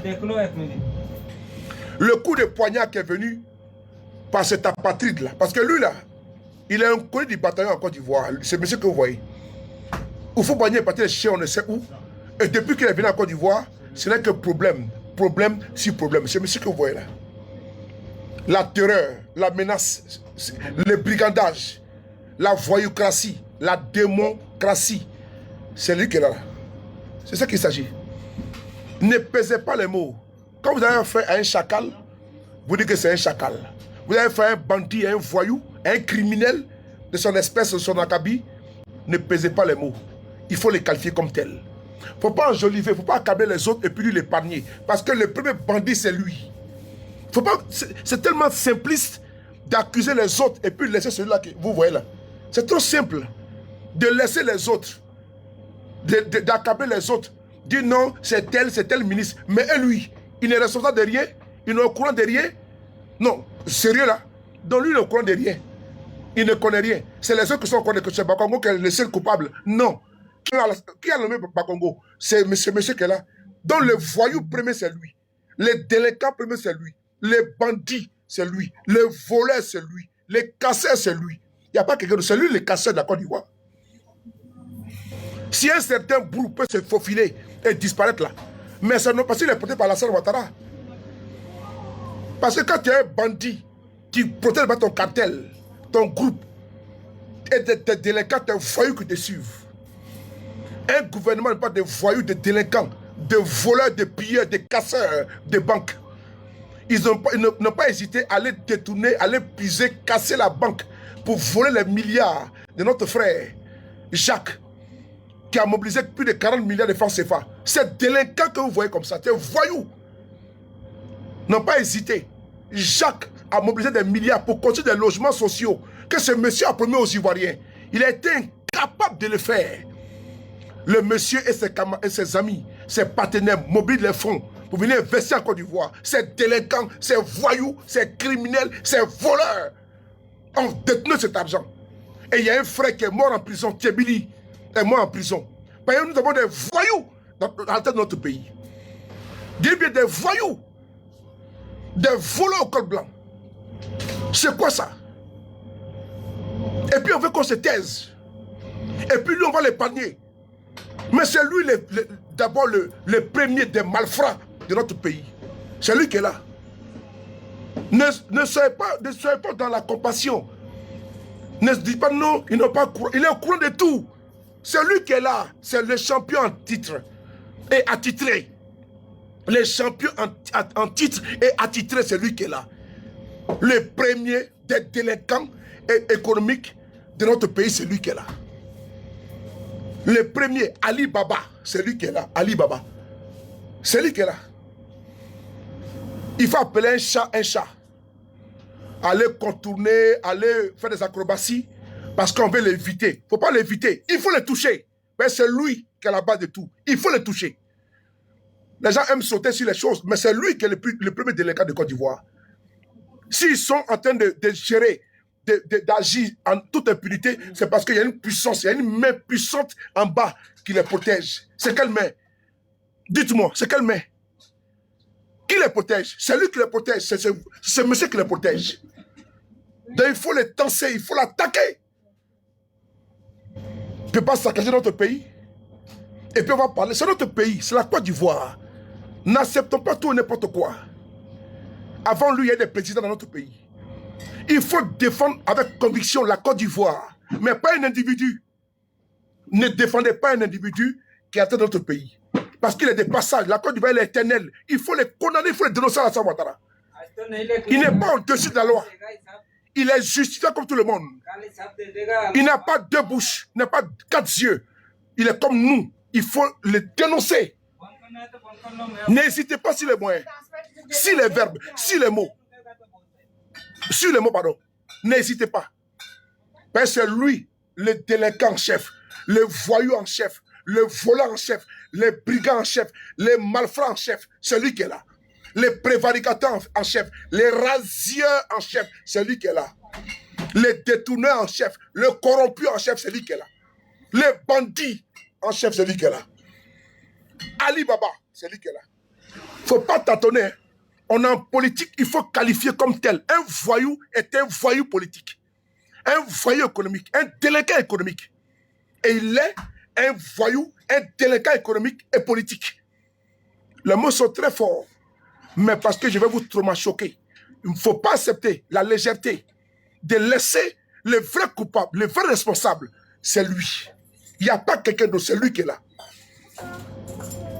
Le coup de poignard qui est venu par cet apatride là, parce que lui là, il est un connu du bataillon en Côte d'Ivoire. C'est monsieur que vous voyez. Oufo Boigny est parti chez on ne sait où. Et depuis qu'il est venu en Côte d'Ivoire, ce n'est que problème. Problème sur problème. C'est monsieur que vous voyez là. La terreur, la menace, le brigandage, la voyoucratie, la démocratie. C'est lui qui est là. C'est ça qu'il s'agit. Ne pesez pas les mots. Quand vous avez fait un chacal, vous dites que c'est un chacal. Vous avez fait un bandit, un voyou, un criminel de son espèce, de son acabit. Ne pesez pas les mots. Il faut les qualifier comme tels. Il ne faut pas enjoliver, il ne faut pas accabler les autres et puis lui l'épargner. Parce que le premier bandit, c'est lui. C'est tellement simpliste d'accuser les autres et puis laisser celui-là que vous voyez là. C'est trop simple de laisser les autres, d'accabler les autres. Dire non, c'est tel ministre. Mais lui, il n'est responsable de rien, il n'est au courant de rien. Non, sérieux là. Donc lui, il est au courant de rien. Il ne connaît rien. C'est les autres qui sont au courant que c'est Bakongo qui est le seul coupable. Non. Qui a nommé Bakongo? C'est monsieur qui est là. Donc le voyou premier, c'est lui. Les délinquants premier, c'est lui. Les bandits, c'est lui. Les voleurs, c'est lui. Les casseurs, c'est lui. Il n'y a pas quelqu'un d'autre. C'est lui le casseur de la Côte d'Ivoire. Si un certain groupe peut se faufiler et disparaître là, mais c'est non parce qu'il est porté par Alassane Ouattara. Parce que quand tu es un bandit qui protège ton cartel, ton groupe, et des délinquants, des voyous qui te suivent. Un gouvernement n'est pas des voyous, des délinquants, des voleurs, des pilleurs, des casseurs, des banques. Ils n'ont pas hésité à aller détourner, à aller piser, casser la banque pour voler les milliards de notre frère Jacques, qui a mobilisé plus de 40 milliards de francs CFA. Ces délinquants que vous voyez comme ça, ces voyous, n'ont pas hésité. Jacques a mobilisé des milliards pour construire des logements sociaux que ce monsieur a promis aux Ivoiriens. Il a été incapable de le faire. Le monsieur et ses amis, ses partenaires mobilisent les fonds pour venir investir en Côte d'Ivoire. Ces délinquants, ces voyous, ces criminels, ces voleurs ont détenu cet argent. Et il y a un frère qui est mort en prison, Tchébili est mort en prison. Parce que nous avons des voyous dans la tête de notre pays. Dis bien des voyous, des voleurs au col blanc. C'est quoi ça? Et puis on veut qu'on se taise. Et puis lui on va l'épargner. Mais c'est lui d'abord le premier des malfrats de notre pays. C'est lui qui est là. Ne soyez pas dans la compassion. Ne se dites pas non, il n'est pas courant. Il est au courant de tout. C'est lui qui est là. C'est le champion en titre et attitré. Les champions en titre et attitré, c'est lui qui est là. Le premier des délinquants économiques de notre pays, c'est lui qui est là. Le premier, Ali Baba, c'est lui qui est là. Ali Baba. C'est lui qui est là. Il faut appeler un chat un chat. Aller contourner, aller faire des acrobaties, parce qu'on veut l'éviter. Il ne faut pas l'éviter. Il faut le toucher. Mais c'est lui qui est à la base de tout. Il faut le toucher. Les gens aiment sauter sur les choses, mais c'est lui qui est le premier délinquant de Côte d'Ivoire. S'ils sont en train de gérer, d'agir en toute impunité, c'est parce qu'il y a une puissance, il y a une main puissante en bas qui les protège. C'est quelle main? Dites-moi, c'est quelle main? Qui les protège? C'est lui qui les protège, c'est ce monsieur qui les protège. Donc il faut les tenser, il faut l'attaquer. Il ne peut pas saccager notre pays. Et puis on va parler, c'est notre pays, c'est la Côte d'Ivoire. N'acceptons pas tout et n'importe quoi. Avant lui, il y a des présidents dans notre pays. Il faut défendre avec conviction la Côte d'Ivoire, mais pas un individu. Ne défendez pas un individu qui atteint notre pays. Parce qu'il est des passages, la Côte d'Ivoire est éternelle. Il faut les condamner, il faut les dénoncer à la Ouattara. Il n'est pas au-dessus de la loi. Il est justifié comme tout le monde. Il n'a pas deux bouches, il n'a pas quatre yeux. Il est comme nous. Il faut le dénoncer. N'hésitez pas sur les moyens, sur les verbes, sur les mots. Sur les mots, pardon. N'hésitez pas. Parce que c'est lui, le délinquant en chef, le voyou en chef, le voleur en chef, les brigands en chef, les malfrats en chef. C'est lui qui est là. Les prévaricateurs en chef, les rasieurs en chef, c'est lui qui est là. Les détourneurs en chef, le corrompu en chef, c'est lui qui est là. Les bandits en chef, c'est lui qui est là. Ali Baba, c'est lui qui est là. Il ne faut pas tâtonner. Hein. On est en politique, il faut qualifier comme tel. Un voyou est un voyou politique. Un voyou économique, un délinquant économique. Et il est un voyou, un délinquant économique et politique. Les mots sont très forts. Mais parce que je vais vous trop choquer, il ne faut pas accepter la légèreté de laisser le vrai coupable, le vrai responsable, c'est lui. Il n'y a pas quelqu'un d'autre, c'est lui qui est là.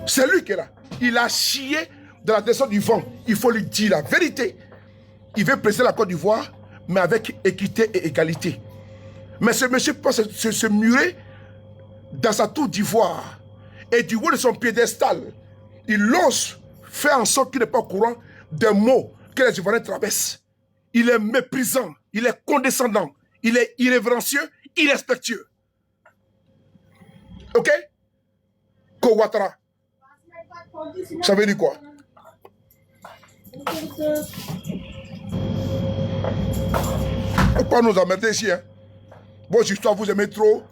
C'est lui qui est là. Il a chié dans la direction du vent. Il faut lui dire la vérité. Il veut présider la Côte d'Ivoire, mais avec équité et égalité. Mais ce monsieur peut se murer dans sa tour d'ivoire. Et du haut de son piédestal, il ose faire en sorte qu'il n'est pas au courant des mots que les Ivoiriens traversent. Il est méprisant, il est condescendant, il est irrévérencieux, irrespectueux. Ok? Ko Ouattara. Ça veut dire quoi? Faut pas nous emmerder ici, hein? Vos histoires, vous aimez trop,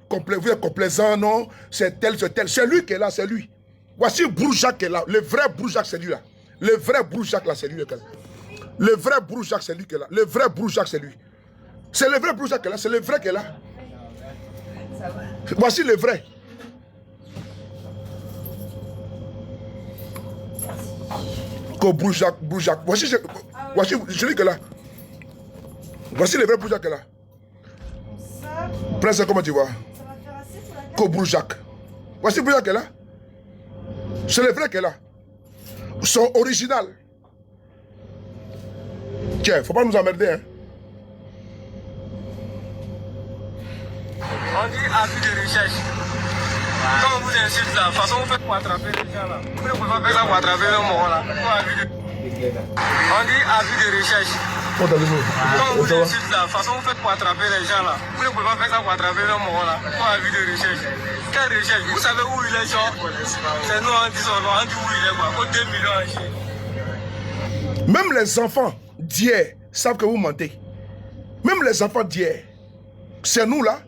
vous êtes complaisant, non? C'est tel, c'est tel. C'est lui qui est là, c'est lui. Voici Broujac qui est là. Le vrai Broujac, c'est lui là. Le vrai Broujac là, c'est lui. Le vrai Broujac, c'est lui qui est là. Le vrai Broujac, c'est lui. C'est le vrai Broujac qui est là. C'est le vrai qui est là. Voici le vrai. Que Broujac. Voici celui qui est là. Voici le vrai Broujac qui est là. Prends ça comment tu vois. Que Broujac. Voici Broujac qui est là. C'est le vrai qui est là. Son original. Tiens, faut pas nous emmerder, hein. On dit avis de recherche. Quand on vous insulte là, de toute façon vous faites pour attraper les gens là. Vous ne pouvez pas faire ça pour attraper le mort là. On dit avis de recherche. Quand on vous insulte là, de toute façon vous faites pour attraper les gens là. Vous ne pouvez pas faire ça pour attraper le mort là. Pour avis de recherche. Quelle recherche? Vous savez où il est, genre? C'est nous on dit son nom, on dit où il est quoi. Côté 2 millions en Chine. Même les enfants d'hier savent que vous mentez. Même les enfants d'hier. C'est nous là.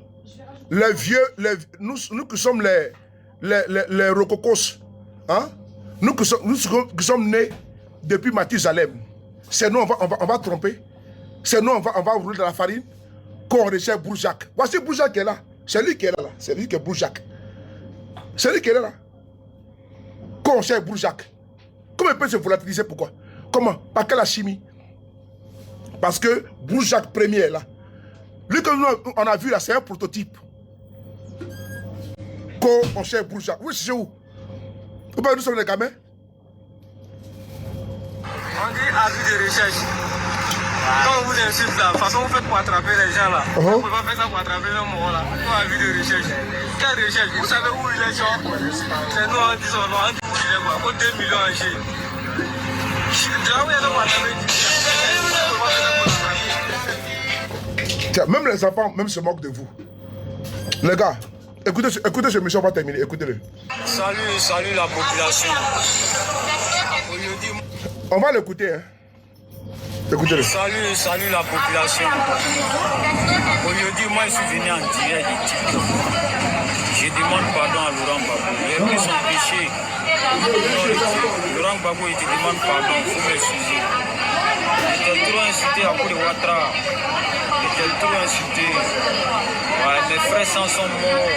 Les vieux, nous qui sommes les rococos. Hein? Nous qui sommes nés depuis Mathusalem. C'est nous, on va tromper. C'est nous, on va rouler dans la farine. Qu'on recherche Broujac. Voici Broujac qui est là. C'est lui qui est là. C'est lui qui est Broujac. C'est lui qui est là. Qu'on cherche Broujac. Comment il peut se volatiliser? Pourquoi? Comment? Par quelle chimie? Parce que Broujac premier là, lui que nous on a vu là, c'est un prototype. Quand on cherche Broujac, oui, c'est où? Nous sommes les gamins. On dit avis de recherche. Quand on vous insulte là, de toute façon vous faites pour attraper les gens là. Vous ne pouvez pas faire ça pour attraper le mort là. Quand avis de recherche. Quelle recherche? Vous savez où il est genre? C'est nous on dit son nom, on dit où il est quoi? Pour 2 millions en Chine. Là où il y a pour attraper 10 millions. Même les enfants, même se moquent de vous. Les gars, écoutez ce monsieur, on va terminer, écoutez-le. Salut la population. On va l'écouter, hein. Écoutez-le. Salut la population. Aujourd'hui, moi je suis venu en direct du TikTok. Je demande pardon à Laurent Gbagbo. Il a pris son péché. Laurent Gbagbo, il te demande pardon, il faut m'excuser. Il était trop incité à Kouri Ouattara. Il était trop incité. Ouais, mes frères s'en sont morts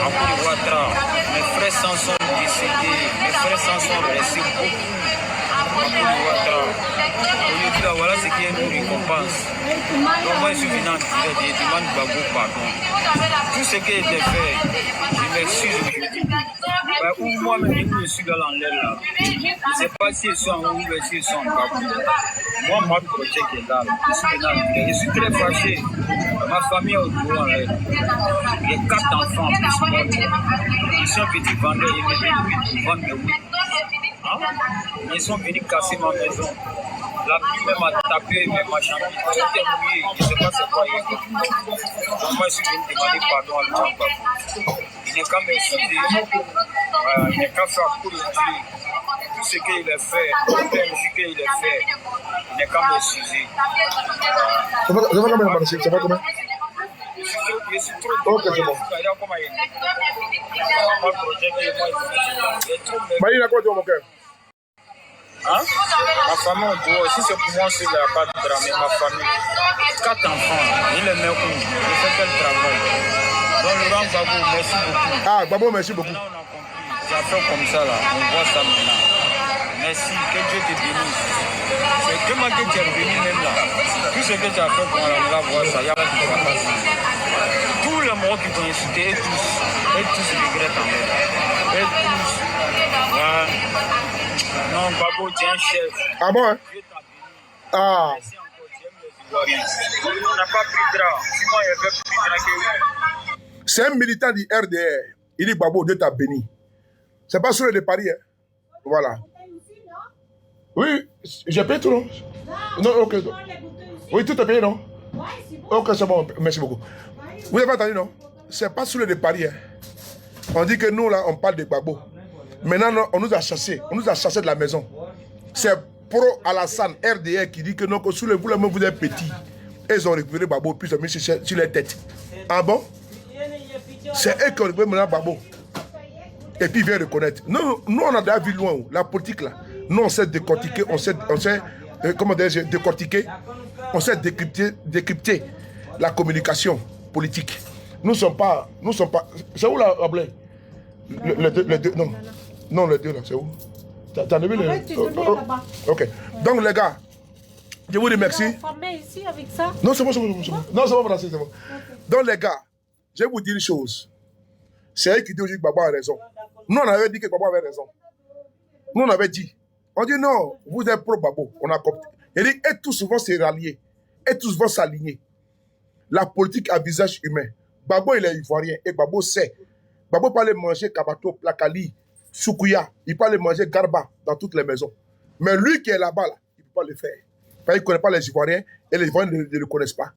à Kouri Ouattara. Mes frères s'en sont décédés. Mes frères s'en sont restés beaucoup. Aujourd'hui, là, voilà ce qui est nous récompense. Donc, moi, je suis venu en direct et je demande Gbagbo pardon. Tout ce qui a été fait, je m'excuse aujourd'hui. Ou moi-même, je suis dans l'air là. Je ne sais pas si ils sont en haut ou si ils sont en bas. Moi, ma projet est là. Je suis venu en direct. Je suis très fâché. Ma famille est au bout en l'air. J'ai 4 enfants. Ils sont petits vendeurs. Ils vendent de oui. Ils sont venus casser ma maison. La pluie même a tapé mes machins. Tout est mouillé. Je ne sais pas c'est quoi. Donc moi je suis venu demander pardon à Laurent Gbagbo. Il n'est qu'à m'excuser. Il n'est qu'à faire pour le Dieu. Tout ce qu'il a fait, toute l'injure qu'il a fait, il n'est qu'à m'excuser. Ça va comment marcher? Ça va comment? Je suis trop ok, c'est bon. Maï, il a quoi, mon cœur? Hein? Ma famille au bois, si c'est pour moi, c'est la pas de drame, mais ma famille, 4 enfants, il est né où? Il fait quel travail? Donc Laurent Gbagbo, merci beaucoup. Ah, Gbagbo, merci beaucoup. Maintenant on a compris, tu as fait comme ça là, on voit ça maintenant. Merci, que Dieu te bénisse. C'est demain que tu es venu même là. Tout ce que tu as fait pour la voir ça, il n'y a pas de fracas. Tous les morts qui t'ont incité, et tous regrettent en fait. Et tous. Ouais. Non, Gbagbo, tu es un chef. Ah bon, hein? Dieu t'a béni. Ah. Merci encore, tu aimes les Ivoiriens. On n'a pas pris drap. Sinon, il y avait plus drap que lui. C'est un militant du RDR. Il dit Gbagbo, Dieu t'a béni. C'est pas sur le Paris, hein? Voilà. Oui, j'ai payé tout, non? Non, ok. Oui, tout est payé, non? Ok, c'est bon, merci beaucoup. Vous avez entendu, non? C'est pas sur le Paris, hein? On dit que nous, là, on parle de Gbagbo. Maintenant, on nous a chassés. On nous a chassés de la maison. C'est Pro Alassane, RDR, qui dit que non, que sous le vous, vous êtes petits. Et ils ont récupéré Gbagbo, puis ils ont mis sur les têtes. Ah bon? C'est eux qui ont récupéré maintenant Gbagbo. Et puis ils viennent reconnaître. Nous, on a déjà vu loin, la politique là. Nous, on sait décortiquer, on sait comment dire, décortiquer, on sait décrypter la communication politique. Nous ne sommes pas. C'est où là, Ablé? Les deux, non, les deux là, c'est où? T'as vu les. Ok. Donc les gars, je vous remercie. Ici avec ça? Non, c'est bon. Non, c'est bon, Francis, c'est bon. Donc les gars, je vais vous dire une chose. C'est eux qui disent que Gbagbo a raison. Nous, on avait dit que Gbagbo avait raison. Nous, on avait dit. On dit non, vous êtes pro-Gbagbo. On a compris. Il dit, et tous vont se rallier. Et tous vont s'aligner. La politique à visage humain. Gbagbo, il est ivoirien. Et Gbagbo sait. Gbagbo peut aller manger Kabato, Plakali, Soukouya. Il peut aller manger Garba dans toutes les maisons. Mais lui qui est là-bas, là, il ne peut pas le faire. Parce qu'il ne connaît pas les Ivoiriens. Et les Ivoiriens ne le connaissent pas.